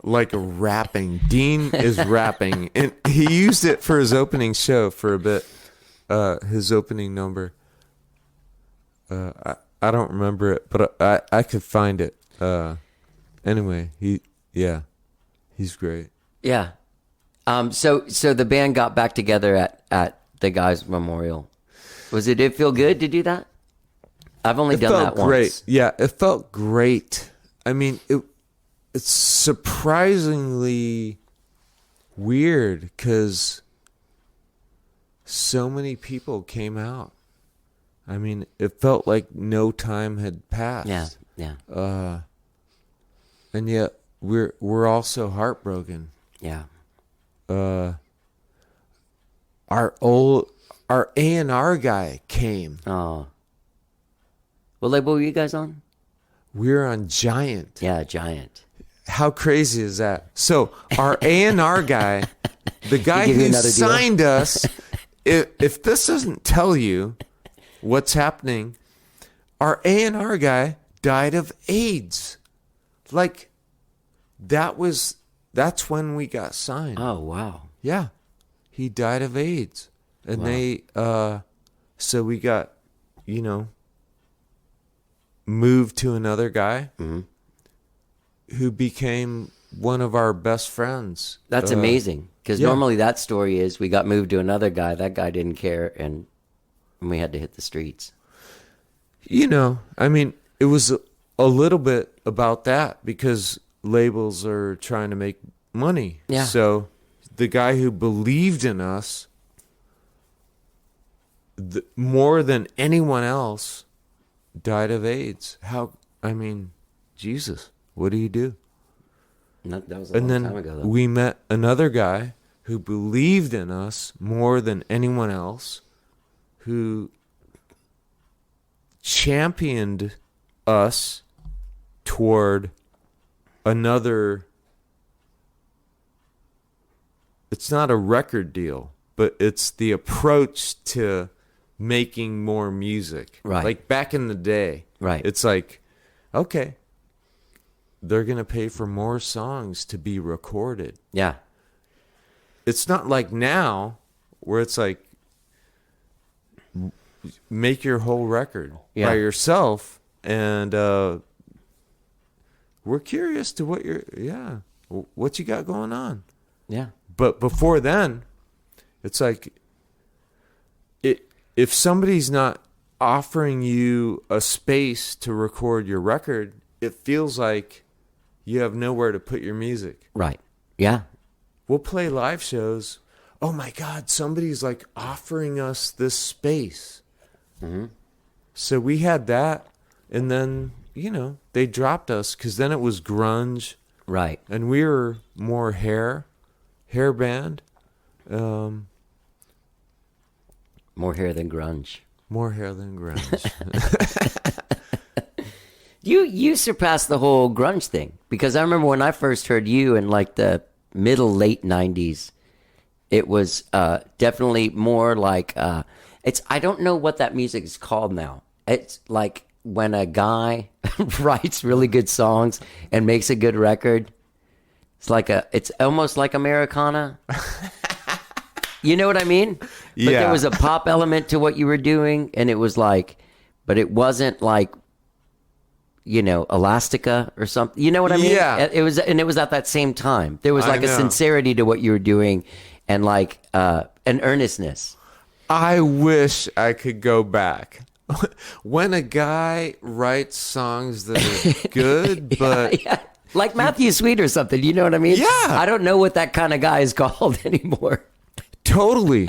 Like rapping. Dean is rapping. And he used it for his opening show for a bit. His opening number. I don't remember it, but I could find it. Anyway, he's great. Yeah. So the band got back together at the guy's memorial. Did it feel good to do that? I've only done that once. Great. Yeah, it felt great. I mean, it's surprisingly weird because so many people came out. I mean, it felt like no time had passed. Yeah. And yet we're all so heartbroken. Yeah. Our A&R guy came. Oh. What label were you guys on? We're on Giant. Yeah, Giant. How crazy is that? So our A&R guy, the guy who signed us, if this doesn't tell you what's happening, our A&R guy died of AIDS. Like, that's when we got signed. Oh, wow. Yeah. He died of AIDS. And so we got, moved to another guy who became one of our best friends. That's amazing. Because normally that story is we got moved to another guy. That guy didn't care, and we had to hit the streets. It was a little bit about that because labels are trying to make money. Yeah. So the guy who believed in us more than anyone else died of AIDS. Jesus, what do you do? That was a long time ago, though. We met another guy who believed in us more than anyone else, who championed us toward another. It's not a record deal, but it's the approach to making more music. Right. Like back in the day. Right. It's like, okay, they're going to pay for more songs to be recorded. Yeah. It's not like now where it's like, make your whole record by yourself. And we're curious to what you got going on. Yeah. But before then, it's like, if somebody's not offering you a space to record your record, it feels like you have nowhere to put your music. Right. Yeah. We'll play live shows. Oh my God, somebody's like offering us this space. Mm-hmm. So we had that. And then, they dropped us because then it was grunge. Right. And we were more hair band. More hair than grunge. More hair than grunge. You surpassed the whole grunge thing, because I remember when I first heard you in like the late 90s, it was definitely more like I don't know what that music is called now. It's like when a guy writes really good songs and makes a good record. It's almost like Americana. You know what I mean? But Yeah. there was a pop element to what you were doing, and it was like, but it wasn't like, Elastica or something. You know what I mean? Yeah. It was at that same time. There was I like a know. sincerity to what you were doing, and like an earnestness. I wish I could go back. When a guy writes songs that are good, but Yeah. Like Matthew Sweet or something. You know what I mean? Yeah. I don't know what that kind of guy is called anymore. totally,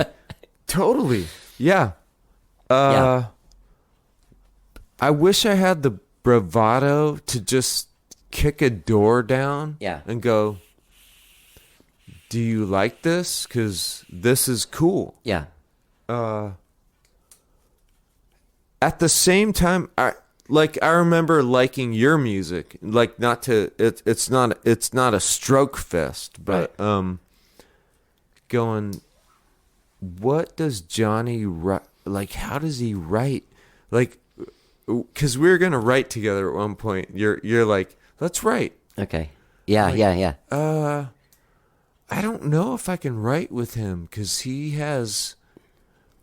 yeah. Yeah. I wish I had the bravado to just kick a door down Yeah. and go, do you like this? Because this is cool. Yeah. At the same time, I remember liking your music. Like, it's not a stroke fest, but going, what does Johnny write? Like, how does he write? Like, because we were gonna write together at one point. You're like, let's write. Okay. Yeah. I don't know if I can write with him because he has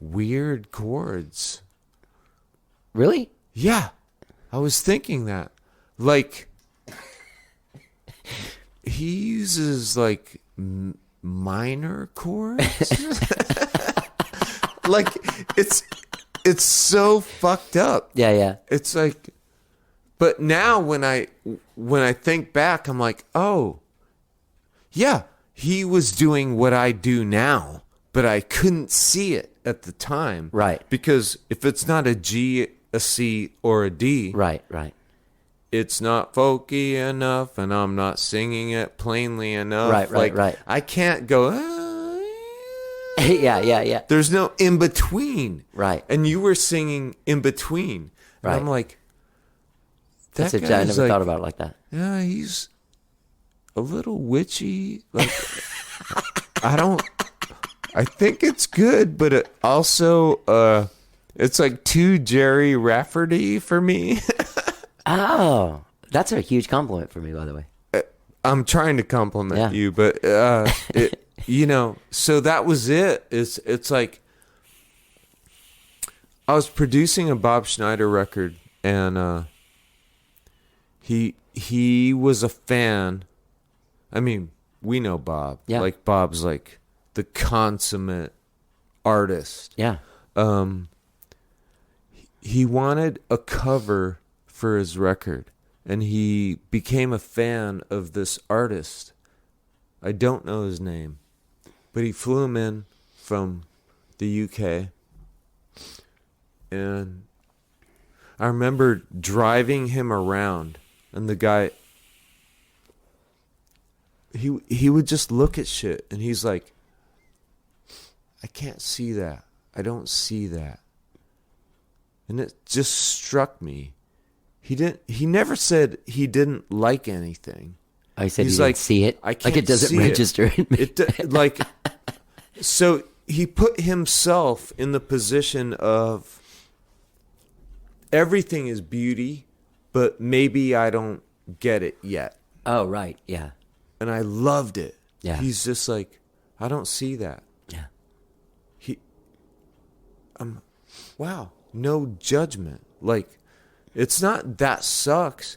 weird chords. Really? Yeah, I was thinking that. Like, he uses like minor chords. Like, it's so fucked up. Yeah. It's like, but now when I think back, I'm like, oh, yeah, he was doing what I do now, but I couldn't see it at the time. Right. Because if it's not a G, a C, or a D, Right. it's not folky enough, and I'm not singing it plainly enough. Right. I can't go, Yeah. there's no in between. Right. And you were singing in between. And Right. I'm like, That's that I guy's never like, thought about it like that. yeah, he's a little witchy. Like, I think it's good, but it also, it's like too Jerry Rafferty for me. Oh, that's a huge compliment for me, by the way. I'm trying to compliment Yeah. you, but, so that was it. It's like, I was producing a Bob Schneider record, and, he was a fan. I mean, we know Bob. Yeah. Like, Bob's like the consummate artist. Yeah. He wanted a cover for his record, and he became a fan of this artist. I don't know his name, but he flew him in from the UK, and I remember driving him around, and the guy, he would just look at shit, and he's like, I can't see that. I don't see that. And it just struck me. He never said he didn't like anything. I said He's you like, didn't see it. I Like can't it doesn't see register in me. So he put himself in the position of everything is beauty, but maybe I don't get it yet. Oh, right. Yeah. And I loved it. Yeah. He's just like, I don't see that. Yeah. Wow, no judgment. Like, it's not that sucks.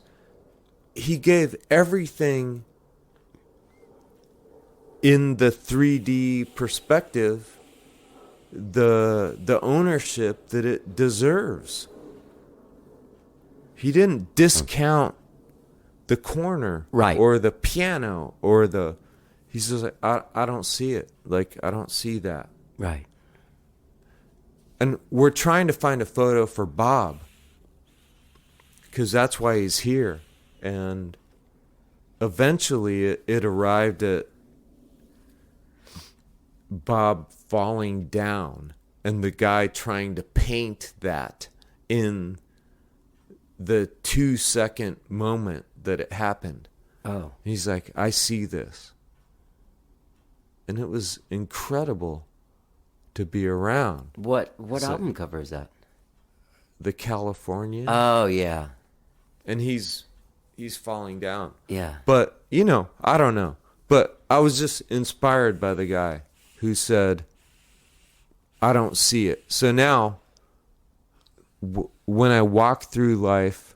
He gave everything in the 3D perspective the ownership that it deserves. He didn't discount the corner, Right. or the piano, or the. He's just like, I don't see it. Like, I don't see that. Right. And we're trying to find a photo for Bob, because that's why he's here. And eventually it arrived at Bob falling down and the guy trying to paint that in the 2-second moment that it happened. Oh. He's like, I see this. And it was incredible to be around. What So- album cover is that? The California. Oh, yeah. And he's falling down. Yeah. But, I don't know. But I was just inspired by the guy who said, I don't see it. So now, when I walk through life,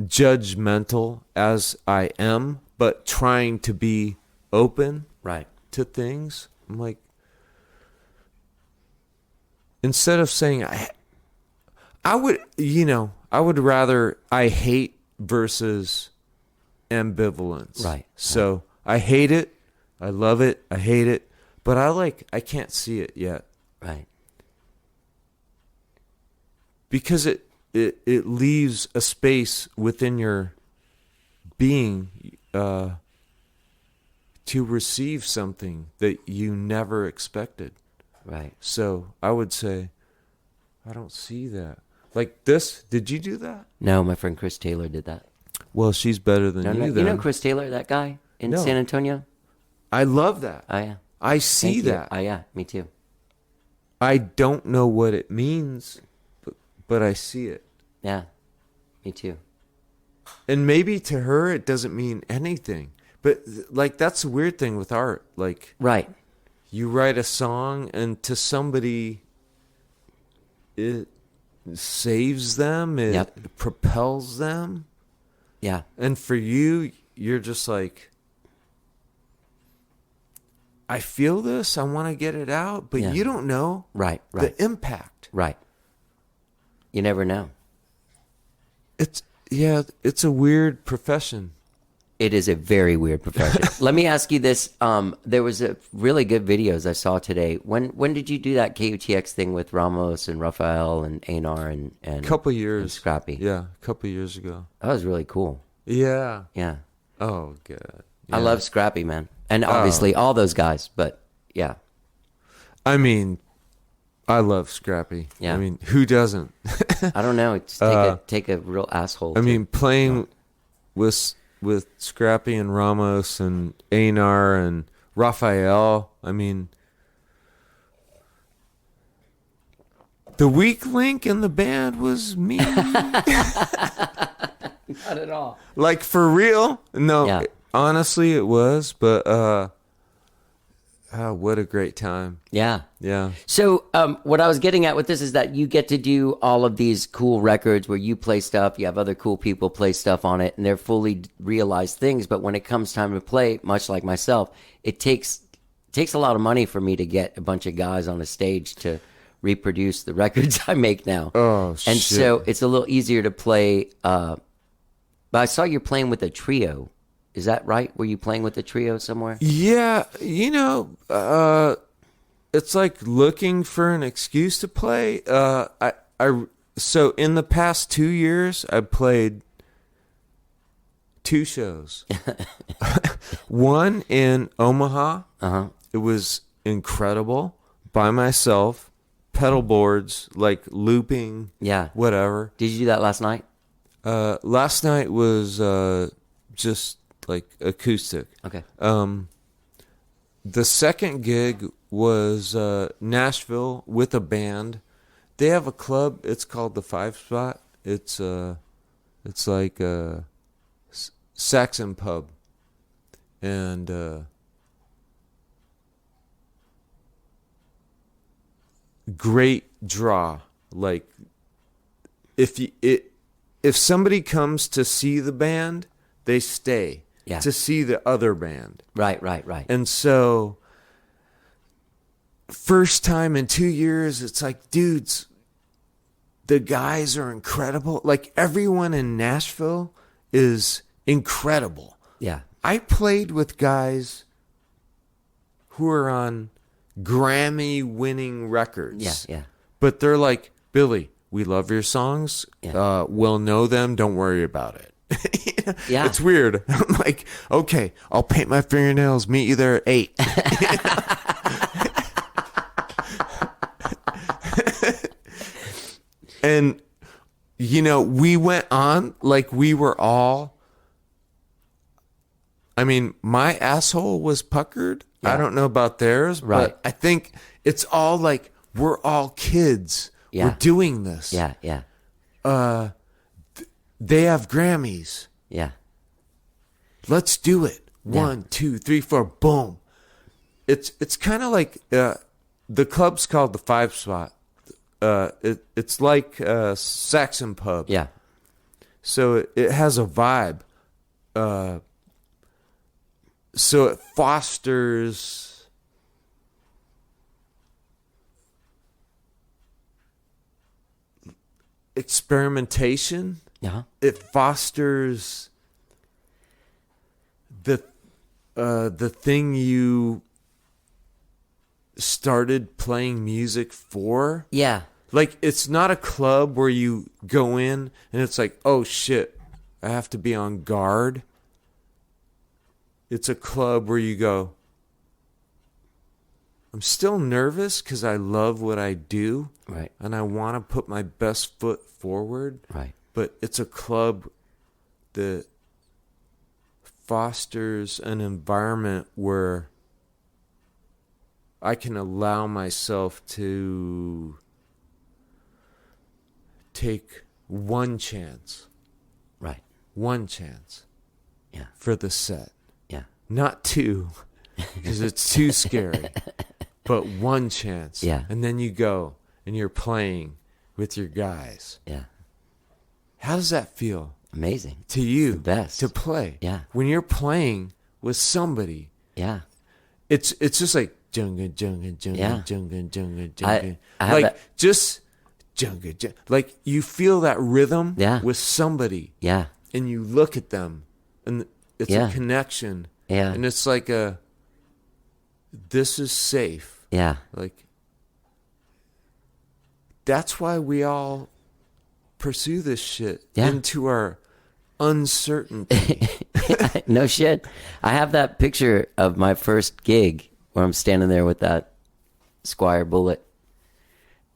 judgmental as I am, but trying to be open Right. to things, I'm like, instead of saying I would rather I hate versus ambivalence. Right. So I hate it, I love it, I hate it, but I can't see it yet. Right. Because it leaves a space within your being to receive something that you never expected. Right. So I would say, I don't see that. Like this, did you do that? No, my friend Chris Taylor did that. Well, she's better than No, you no, then. you know Chris Taylor, that guy in No. San Antonio? I love that. Oh, yeah. I see Thank you. that. Oh, yeah, me too. I don't know what it means, but I see it. Yeah, me too. And maybe to her it doesn't mean anything. But like that's the weird thing with art. Like Right. you write a song and to somebody it saves them, it Yep. propels them. Yeah. And for you, you're just like, I feel this, I want to get it out, but Yeah. you don't know Right, right. the impact. Right. You never know. It's a weird profession. It is a very weird profession. Let me ask you this. There was a really good videos I saw today. When did you do that KUTX thing with Ramos and Rafael and Einar and Couple years. and Scrappy? Yeah, a couple years ago. That was really cool. Yeah. Yeah. Oh, good. I Yeah. love Scrappy, man. And obviously all those guys, but yeah. I mean, I love Scrappy. Yeah. I mean, who doesn't? I don't know. Just take a real asshole. I mean, playing with Scrappy and Ramos and Einar and Rafael. I mean, the weak link in the band was me. not at all. Like for real? No, Yeah. honestly, it was. But what a great time! Yeah. Yeah. So what I was getting at with this is that you get to do all of these cool records where you play stuff, you have other cool people play stuff on it, and they're fully realized things. But when it comes time to play, much like myself, it takes a lot of money for me to get a bunch of guys on a stage to reproduce the records I make now. Oh, and shit. so it's a little easier to play. But I saw you're playing with a trio. Is that right? Were you playing with a trio somewhere? Yeah, it's like looking for an excuse to play. So in the past 2 years, I played 2 shows. One in Omaha. Uh-huh. It was incredible. By myself, pedal boards, like looping. Yeah. Whatever. Did you do that last night? Last night was just like acoustic. Okay. The second gig was Nashville with a band. They have a club. It's called the 5 Spot. It's like a Saxon pub, and great draw. Like if somebody comes to see the band, they stay. Yeah. To see the other band. Right. And so, first time in 2 years, it's like, dudes, the guys are incredible. Like, everyone in Nashville is incredible. Yeah. I played with guys who are on Grammy-winning records. Yeah. But they're like, Billy, we love your songs. Yeah. We'll know them. Don't worry about it. Yeah. It's weird. I'm like, okay, I'll paint my fingernails. Meet you there at 8. And, we went on like we were all, I mean, my asshole was puckered. Yeah. I don't know about theirs, Right. but I think it's all like, we're all kids. Yeah. We're doing this. Yeah. They have Grammys. Yeah. let's do it. 1, 2, 3, 4, boom. It's kind of like the club's called the 5 Spot. It's like Saxon Pub. Yeah. So it has a vibe. So it fosters experimentation. Yeah. It fosters the thing you started playing music for. Yeah. Like, it's not a club where you go in and it's like, oh shit, I have to be on guard. It's a club where you go, I'm still nervous because I love what I do. Right. And I want to put my best foot forward. Right. But it's a club that fosters an environment where I can allow myself to take one chance. Right. One chance. Yeah. For the set. Yeah. Not 2, because it's too scary. But one chance. Yeah. And then you go and you're playing with your guys. Yeah. How does that feel? Amazing. To you. It's the best. To play. Yeah. When you're playing with somebody. Yeah. It's just like junga junga junga Yeah. junga junga junga. I have like that. just junga junga. Like you feel that rhythm Yeah. with somebody. Yeah. And you look at them and it's Yeah. a connection. Yeah. And it's like this is safe. Yeah. Like that's why we all pursue this shit Yeah. into our uncertainty. No shit. I have that picture of my first gig where I'm standing there with that Squire bullet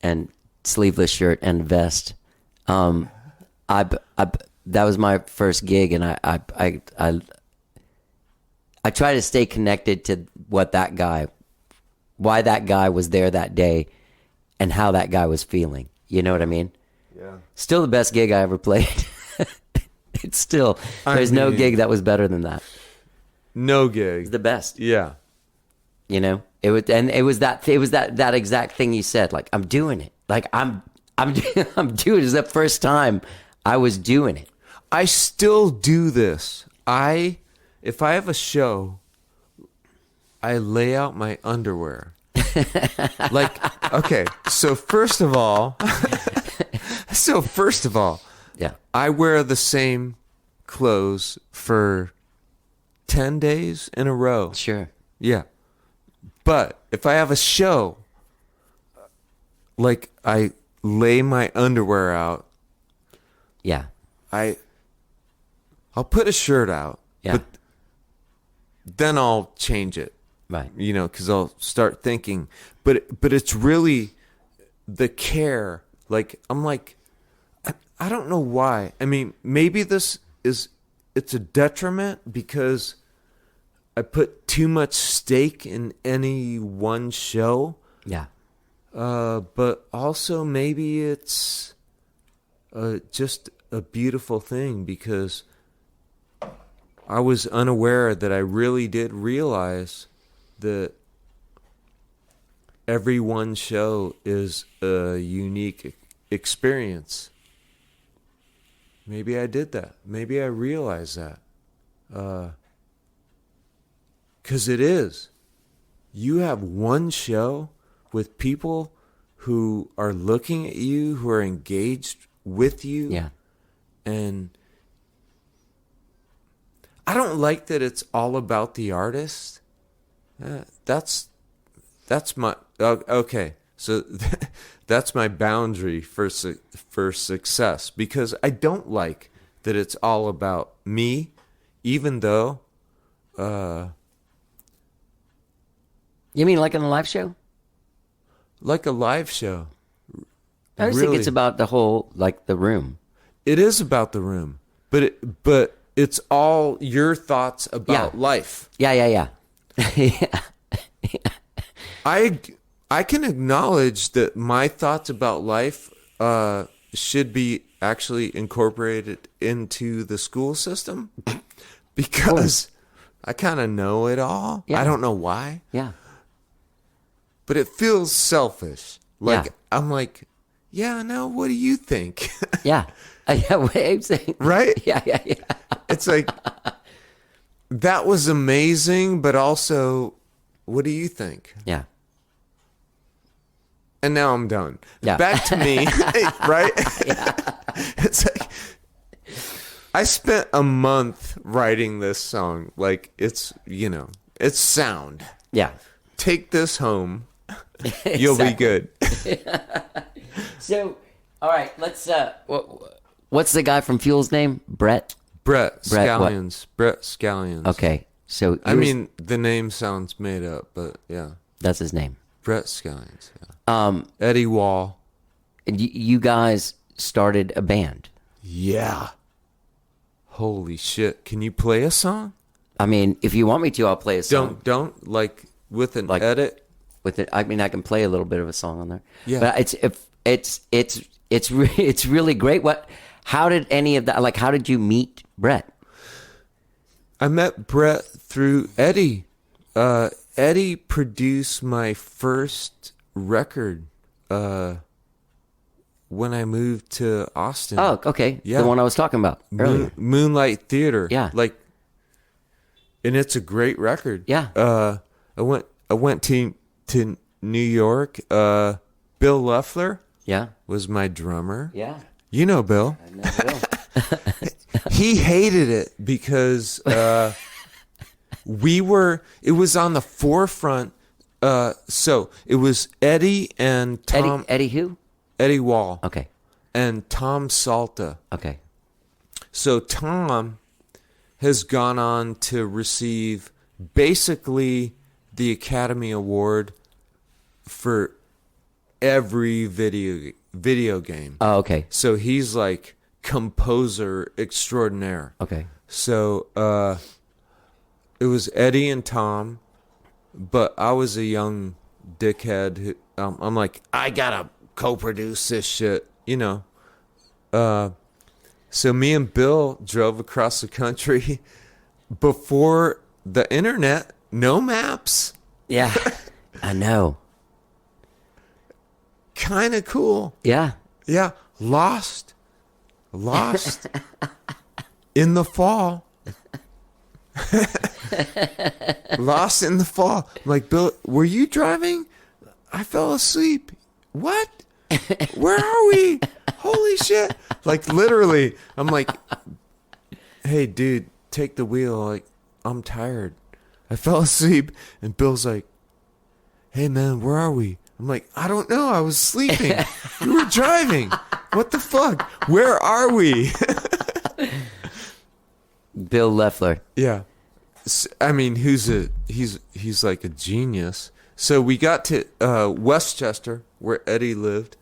and sleeveless shirt and vest. That was my first gig, and I try to stay connected to why that guy was there that day, and how that guy was feeling. You know what I mean? Yeah. Still the best gig I ever played. It's still, there's no mean- gig that was better than that. No gig. It's the best. Yeah. You know, it was that exact thing you said. Like, I'm doing it. Like I'm doing it. It's the first time I was doing it. I still do this. If I have a show, I lay out my underwear. Like, okay, so first of all, Yeah. I wear the same clothes for 10 days in a row. Sure. Yeah. But if I have a show, like I lay my underwear out, Yeah. I'll put a shirt out, Yeah. but then I'll change it, Right. you know, because I'll start thinking. But it's really the care. Like, I'm like, I don't know why. I mean, maybe it's a detriment because I put too much stake in any one show. Yeah. But also maybe it's just a beautiful thing because I was unaware that I really did realize that every one show is a unique experience. Maybe I did that. Maybe I realized that. 'Cause it is. You have one show with people who are looking at you, who are engaged with you. Yeah. And I don't like that it's all about the artist. That's my okay. So that's my boundary for success because I don't like that it's all about me, even though. You mean like in a live show? Like a live show. I just think Really. it's about the whole, like the room. It is about the room, but it's all your thoughts about life. Yeah. Yeah. I can acknowledge that my thoughts about life should be actually incorporated into the school system, because I kind of know it all. Yeah. I don't know why, Yeah. but it feels selfish. Like, Yeah. I'm like, yeah, no, what do you think? Yeah. Yeah. What I'm saying. Right? Yeah. Yeah. Yeah. It's like, that was amazing, but also, what do you think? Yeah. And now I'm done. Yeah. Back to me, right? It's like, I spent a month writing this song. Like, it's, it's sound. Yeah. Take this home. You'll be good. So, all right, let's. What's the guy from Fuel's name? Brett. Brett what? Scallions. Brett Scallions. Okay, so I mean, the name sounds made up, but yeah. that's his name. Brett Scallions. Yeah. Eddie Wall. And you guys started a band. Yeah. Holy shit. Can you play a song? I mean, if you want me to, I'll play a song. Don't like with an Like- edit. With it, I mean, I can play a little bit of a song on there. Yeah. But it's really great. How did any of that? Like, how did you meet Brett? I met Brett through Eddie. Eddie produced my first record when I moved to Austin. Oh, okay. Yeah. The one I was talking about earlier. Moonlight Theater. Yeah. Like, and it's a great record. Yeah. I went to New York. Bill Loeffler Yeah. was my drummer. Yeah. You know Bill. I know Bill. He hated it because it was on the forefront. So it was Eddie and Tom. Eddie who? Eddie Wall. Okay. And Tom Salta. Okay. So Tom has gone on to receive basically the Academy Award for every video game. Oh, okay. So he's like composer extraordinaire. Okay. So it was Eddie and Tom, but I was a young dickhead. I'm like, I gotta co-produce this shit, So me and Bill drove across the country before the internet. No maps. Yeah. I know. Kind of cool. Yeah. Yeah. Lost in the fall. Lost in the fall. I'm like, Bill, were you driving? I fell asleep. What? Where are we? Holy shit. Like, literally, I'm like, hey, dude, take the wheel. Like, I'm tired. I fell asleep. And Bill's like, hey, man, where are we? I'm like, I don't know. I was sleeping. You were driving. What the fuck? Where are we? Bill Loeffler. Yeah. I mean, he's like a genius. So we got to Westchester, where Eddie lived,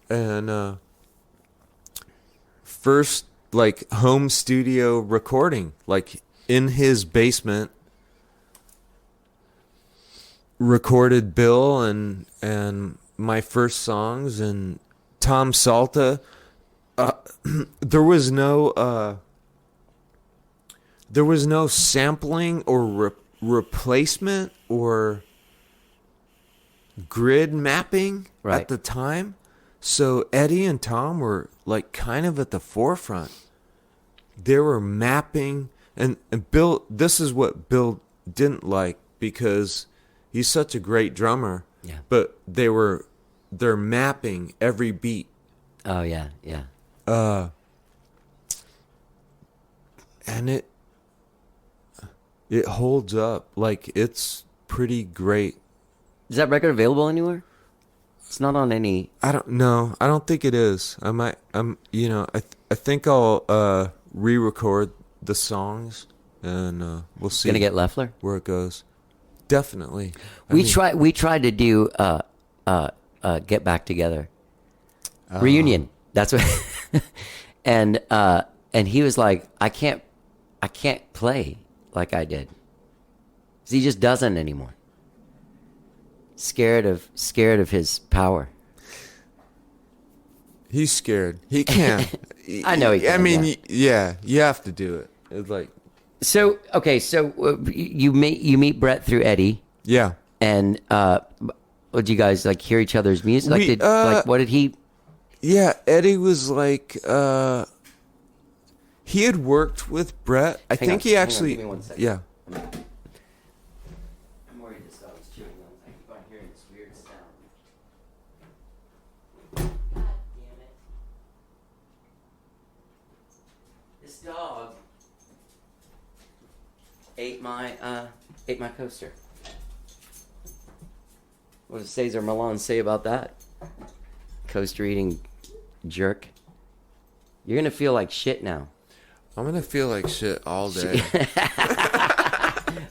and first like home studio recording, like in his basement. Recorded Bill and my first songs, and Tom Salta. There was no sampling or replacement or grid mapping Right. at the time. So Eddie and Tom were like kind of at the forefront. They were mapping, and Bill, this is what Bill didn't like, because he's such a great drummer. Yeah. But they're mapping every beat. Oh, yeah. Yeah. And it holds up. Like, it's pretty great. Is that record available anywhere? It's not on any. I don't know. I don't think it is. I think I'll re-record the songs, and we'll see. Gonna get Loeffler? where it goes. Definitely. We tried to do Get Back Together reunion. That's what. and he was like, I can't play like I did. 'Cause he just doesn't anymore. Scared of his power. He's scared. He can't. I know he can, I mean, yeah. yeah, you have to do it. It's like, So okay, so you meet Brett through Eddie, Yeah. and did you guys like hear each other's music? Like, what did he? Yeah, Eddie was like, he had worked with Brett. I think he actually, give me 1 second. yeah. I'm worried this dog's chewing on. I keep on hearing this weird sound. God damn it! This dog ate my coaster. What does Cesar Milan say about that? Coaster eating jerk. You're gonna feel like shit now. I'm going to feel like shit all day.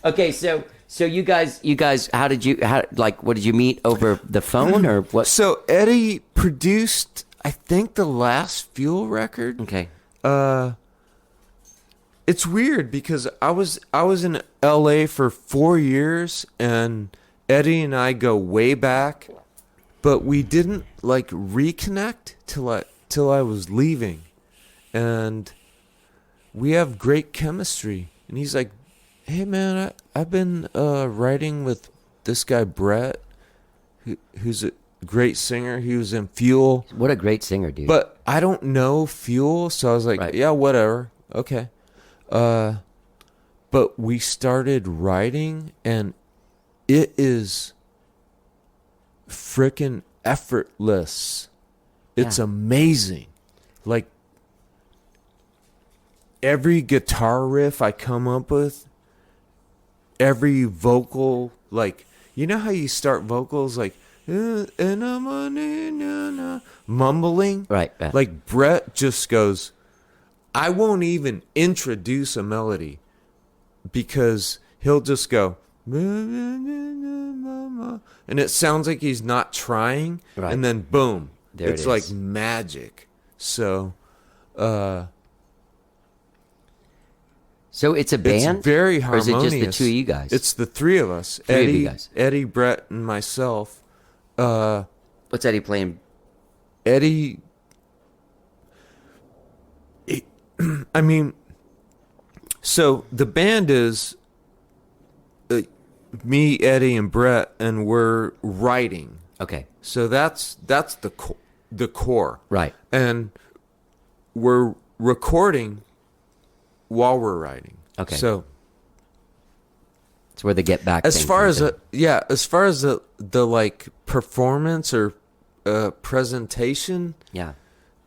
Okay, so you guys, what did you meet over the phone or what? So Eddie produced, I think, the last Fuel record. Okay. It's weird because I was in LA for 4 years, and Eddie and I go way back, but we didn't like reconnect till I was leaving, and we have great chemistry. And he's like, "Hey man, I've been writing with this guy Brett, who's a great singer. He was in Fuel. What a great singer, dude. But I don't know Fuel, so I was like, Right. yeah, whatever, okay." But we started writing, and it is freaking effortless. It's Yeah. amazing. Like, every guitar riff I come up with, every vocal, like, you know how you start vocals like mumbling? Right, yeah. Like, Brett just goes, I won't even introduce a melody because he'll just go, and it sounds like he's not trying, Right. and then boom, There it it's is. like magic. So So it's a band? it's very Or is harmonious. it just the two of you guys? It's the three of us. Three of Eddie, you guys. Eddie, Brett, and myself. What's Eddie playing? Eddie, I mean, so the band is me, Eddie, and Brett, and we're writing. Okay. So that's the core. Right. And we're recording while we're writing. Okay. So It's where the Get Back as thing far comes as in. as far as the like performance or presentation, Yeah.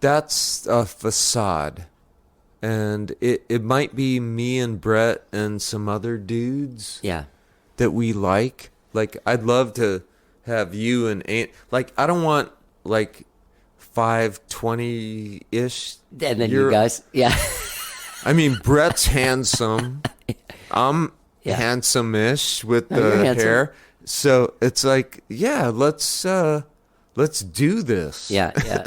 that's a facade. And it might be me and Brett and some other dudes Yeah. that we like. Like, I'd love to have you and like, I don't want like 5'20"-ish. And then you guys, yeah. I mean, Brett's handsome. I'm Yeah. handsome-ish with No, you're the handsome. hair. So it's like, yeah, let's do this. Yeah, yeah.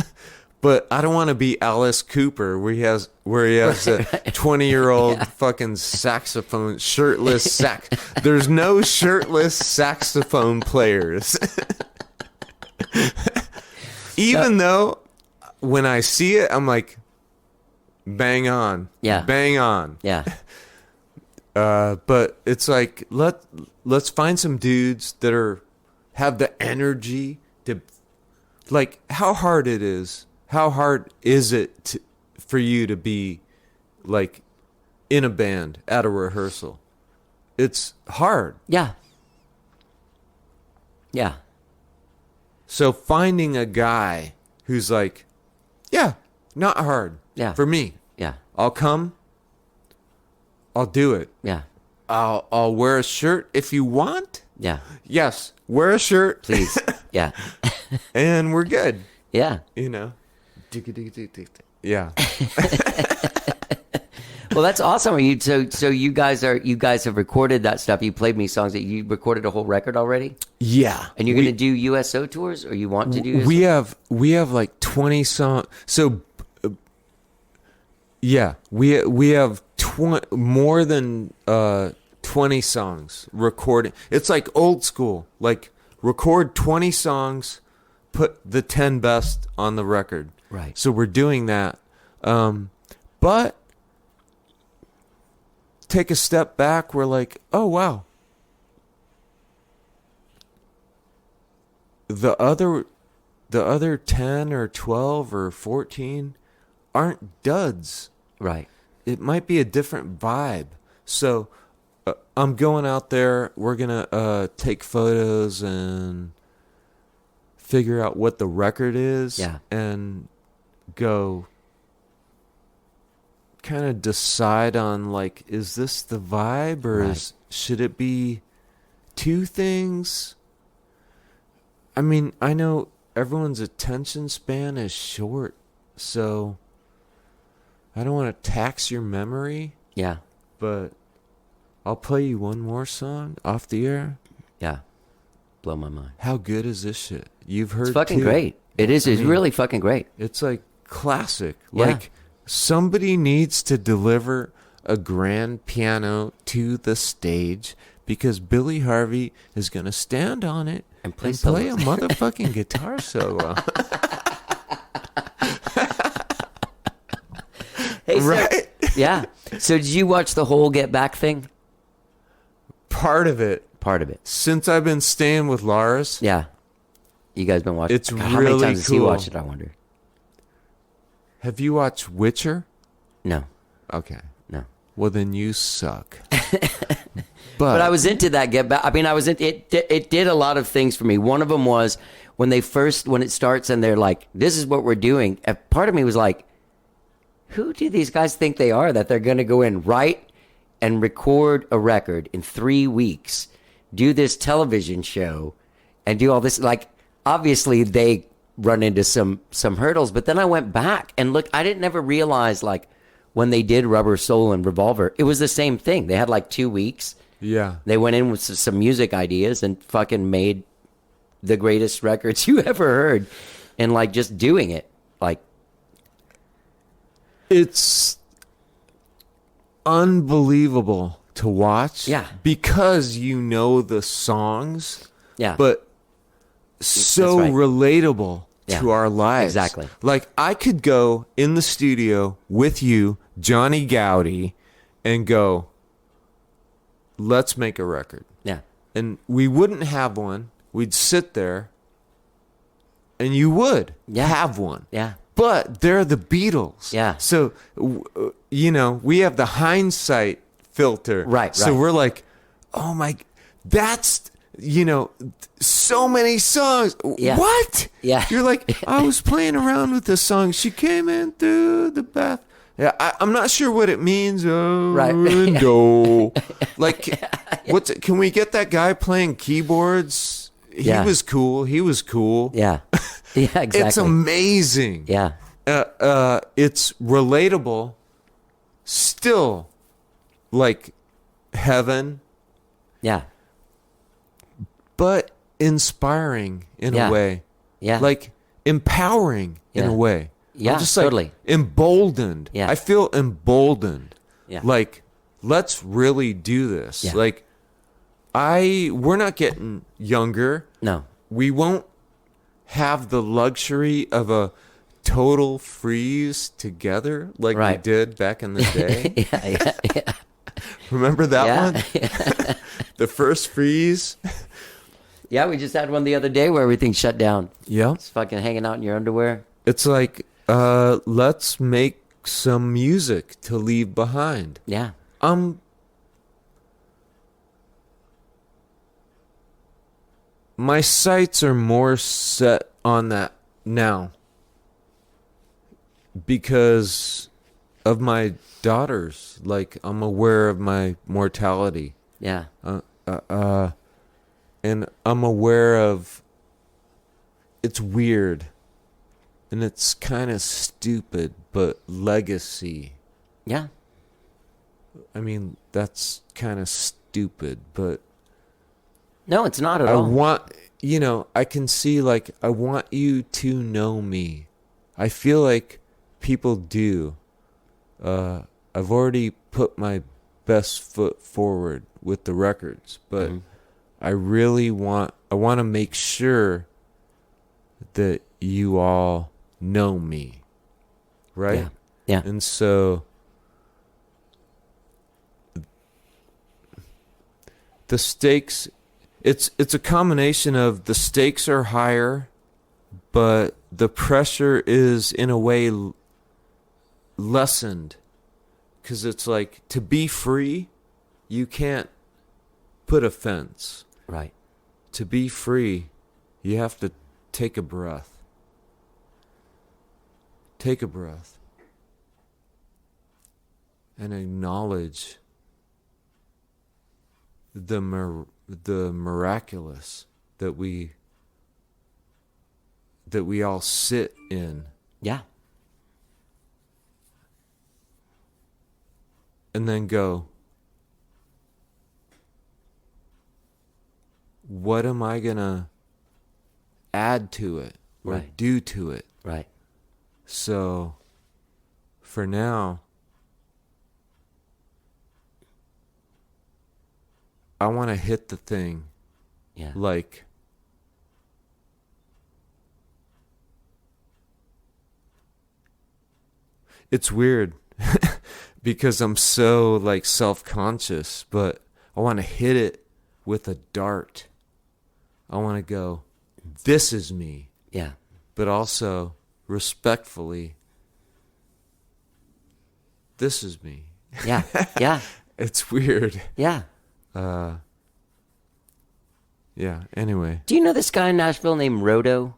But I don't want to be Alice Cooper, where he has a 20-year-old fucking saxophone, shirtless sax. There's no shirtless saxophone players. Even though when I see it, I'm like, bang on. Yeah. Bang on. Yeah. But it's like, let's find some dudes that have the energy to, like, how hard is it for you to be like in a band at a rehearsal? It's hard. Yeah. Yeah. So finding a guy who's like, yeah, not hard. Yeah. For me. Yeah. I'll come. I'll do it. Yeah. I'll wear a shirt if you want. Yeah. Yes, wear a shirt, Please. Yeah. and we're good. Yeah. You know. Yeah. Well, that's awesome. So you guys have recorded that stuff. You played me songs that you recorded a whole record already, Yeah. and you're going to do USO tours, or you want to do? We have like 20 songs. So yeah, we have more than 20 songs recorded. It's like old school. Like, record 20 songs, put the 10 best on the record. Right. So we're doing that. But take a step back, we're like, oh wow. The other 10 or 12 or 14 aren't duds. Right. It might be a different vibe. So I'm going out there. We're going to take photos and figure out what the record is. Yeah. And go kind of decide on, like, is this the vibe or should it be two things? I mean, I know everyone's attention span is short, so I don't want to tax your memory. Yeah. But I'll play you one more song off the air. Yeah. Blow my mind. How good is this shit? You've heard It's fucking too. great. It is. It's really fucking great. It's like classic. Yeah. Like somebody needs to deliver a grand piano to the stage because Billy Harvey is going to stand on it And play a solos. motherfucking guitar solo. Hey, so, Right? yeah. So did you watch the whole Get Back thing? Part of it. Part of it. Since I've been staying with Lars, Yeah. You guys been watching? It's God, how many really times has he cool. watched it, I wonder? have you watched Witcher? No. Okay. No. Well, then you suck. But I was into that Get Back. I mean, I was in it. It did a lot of things for me. One of them was when it starts and they're like, "This is what we're doing." A part of me was like, "Who do these guys think they are? That they're going to go in, write, and record a record in 3 weeks, do this television show, and do all this?" Like, obviously they run into some hurdles. But then I went back and looked. I didn't ever realize, like, when they did Rubber Soul and Revolver, it was the same thing. They had like 2 weeks. Yeah. They went in with some music ideas and fucking made the greatest records you ever heard, and like just doing it, like, It's unbelievable to watch. Yeah. Because you know the songs. yeah, But so That's right. relatable Yeah. to our lives. Exactly. Like I could go in the studio with you, Johnny Gowdy, and go, let's make a record. yeah, And we wouldn't have one. We'd sit there and you would have one. yeah, But they're the Beatles. Yeah. So, we have the hindsight filter. Right, So right. we're like, oh my, that's, so many songs. Yeah. What? Yeah. You're like, I was playing around with this song. She came in through the bath. Yeah, I'm not sure what it means. Oh, Right. no. Like, can we get that guy playing keyboards? He Yeah. was cool. He was cool. yeah, yeah, exactly. It's amazing. Yeah, It's relatable. Still, like heaven, yeah, but inspiring in Yeah. a way. yeah, Like empowering in Yeah. a way. Yeah, I'm just totally. like emboldened. Yeah. I feel emboldened. Yeah. Like, let's really do this. Yeah. Like, we're not getting younger. no, We won't have the luxury of a total freeze together like we Right. did back in the day. yeah. Remember that Yeah. one? The first freeze? Yeah, we just had one the other day where everything shut down. Yeah. It's fucking hanging out in your underwear. It's like, let's make some music to leave behind. Yeah, My sights are more set on that now because of my daughters. Like, I'm aware of my mortality. yeah, And I'm aware of, it's weird and it's kind of stupid, but legacy. yeah, I mean, that's kind of stupid, but no, it's not at I all. want, I can see, like, I want you to know me. I feel like people do. I've already put my best foot forward with the records, but I really want to make sure that you all know me. Right? Yeah, yeah, And so the stakes, it's a combination of the stakes are higher, but the pressure is in a way lessened, because it's like, to be free, you can't put a fence. Right. To be free, you have to take a breath. Take a breath. And acknowledge the miraculous that we all sit in. Yeah. And then go, what am I going to add to it or Right. do to it? Right. So, for now, I want to hit the thing Yeah. like, it's weird because I'm so like self-conscious, but I want to hit it with a dart. I want to go, this is me, Yeah. but also respectfully, this is me. Yeah. Yeah. It's weird. Yeah. Yeah, anyway. Do you know this guy in Nashville named Roto?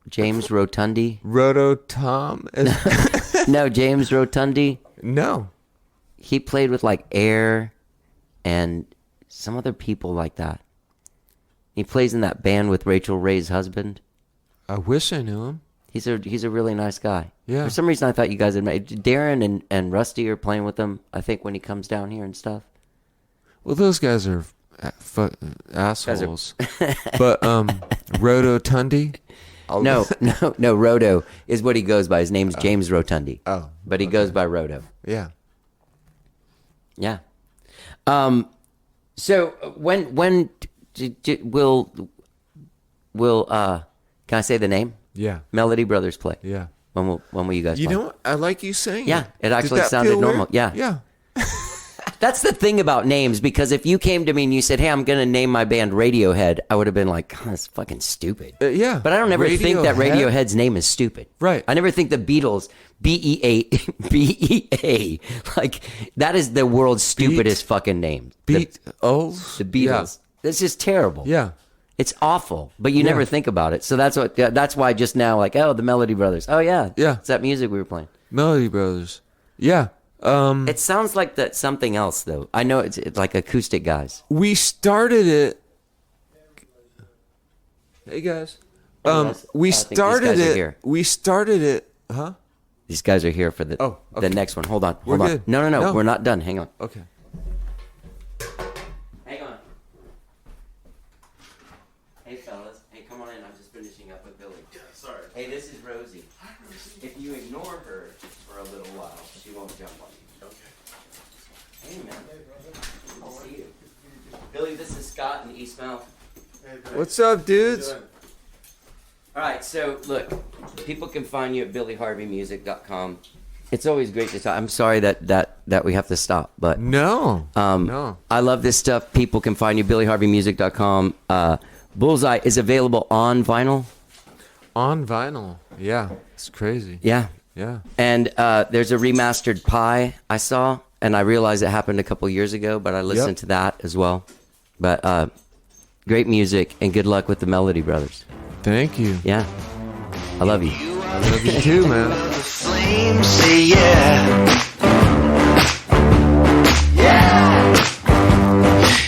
James Rotundi? Roto Tom? No, James Rotundi. No. He played with like Air and some other people like that. He plays in that band with Rachel Ray's husband. I wish I knew him. He's a really nice guy. Yeah. For some reason, I thought you guys had met. Darren and Rusty are playing with him, I think, when he comes down here and stuff. Well, those guys are assholes. But Roto Tundi? No, Roto is what he goes by. His name's James Rotundi. Oh, But he goes by Roto. Yeah. Yeah. So when will can I say the name? Yeah. Melody Brothers play. Yeah. When will you guys You play? know what? I like you saying Yeah, it Did actually that sounded feel normal. weird? Yeah. Yeah. That's the thing about names, because if you came to me and you said, "Hey, I'm going to name my band Radiohead," I would have been like, "God, that's fucking stupid." Yeah. But I don't ever think that Radiohead? Radiohead's name is stupid. Right. I never think the Beatles, BEA, like that is the world's stupidest fucking name. The Beatles. That's just terrible. Yeah. It's awful, but you never think about it. So that's why just now, like, oh, the Melody Brothers. Oh yeah, Yeah. It's that music we were playing. Melody Brothers. Yeah. It sounds like that something else though. I know it's like acoustic guys. We started it. Hey guys. guys. We I think these started guys are it. here. We started it. Huh? These guys are here for the Oh, the okay. next one. Hold on. We're Hold on. good. No, No. we're not done. Hang on. Okay. Hang on. Hey fellas. Hey, come on in. I'm just finishing up with Billy. Yeah, sorry. Hey, this is Rosie. Hi, Rosie. If you ignore her for a little while, she won't jump on you. Okay. Hey man. I'll see you. Billy, this is Scott in East Mount. What's up, dudes? All right, so look, people can find you at billyharveymusic.com. It's always great to talk. I'm sorry that we have to stop, but No. no. I love this stuff. People can find you billyharveymusic.com. Bullseye is available on vinyl. On vinyl. Yeah. It's crazy. Yeah. Yeah. And there's a remastered Pie I saw, and I realized it happened a couple years ago, but I listened to that as well. But great music, and good luck with the Melody Brothers. Thank you. Yeah. I love you. I love you too, man. The flames say yeah.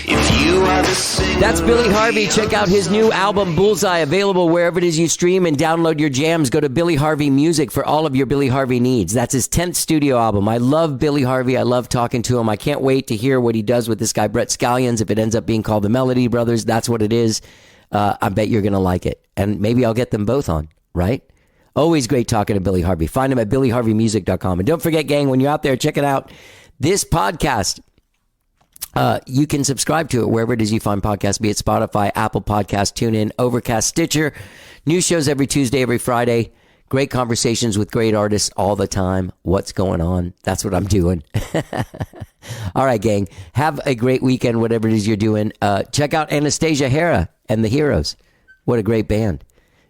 If you are the singer, That's Billy Harvey. Check out his new album, Bullseye, available wherever it is you stream and download your jams. Go to Billy Harvey Music for all of your Billy Harvey needs. That's his 10th studio album. I love Billy Harvey. I love talking to him. I can't wait to hear what he does with this guy, Brett Scallions. If it ends up being called the Melody Brothers, that's what it is. I bet you're going to like it. And maybe I'll get them both on, right? Always great talking to Billy Harvey. Find him at billyharveymusic.com. And don't forget, gang, when you're out there, check it out. This podcast, you can subscribe to it wherever it is you find podcasts, be it Spotify, Apple Podcasts, TuneIn, Overcast, Stitcher. New shows every Tuesday, every Friday. Great conversations with great artists all the time. What's going on? That's what I'm doing. All right, gang. Have a great weekend, whatever it is you're doing. Check out Anastasia Hera and the Heroes. What a great band.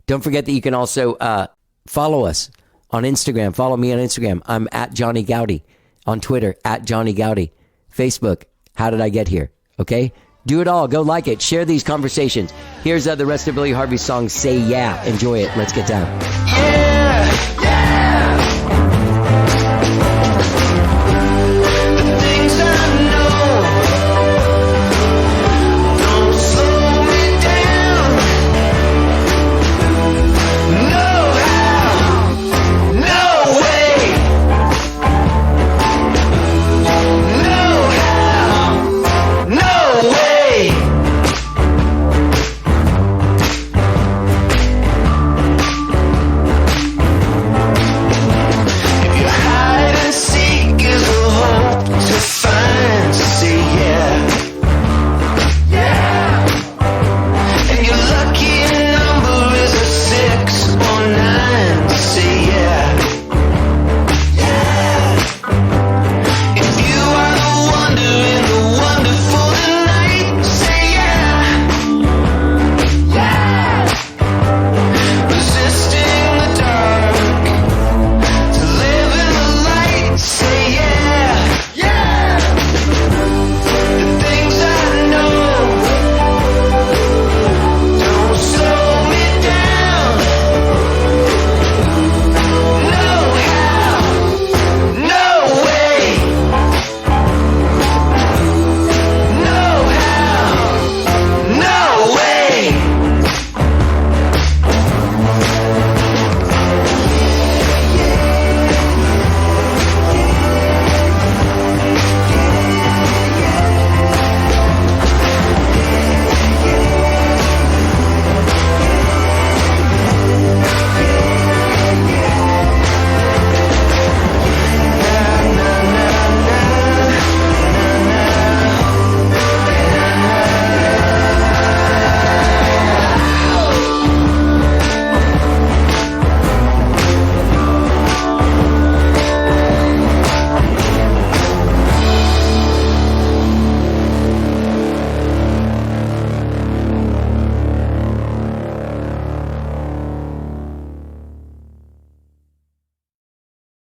Don't forget that you can also follow us on Instagram. Follow me on Instagram. I'm at Johnny Gowdy. On Twitter, at Johnny Gowdy. Facebook, How Did I Get Here? Okay? Do it all. Go like it. Share these conversations. Here's the rest of Billy Harvey's song, Say Yeah. Enjoy it. Let's get down. Yeah.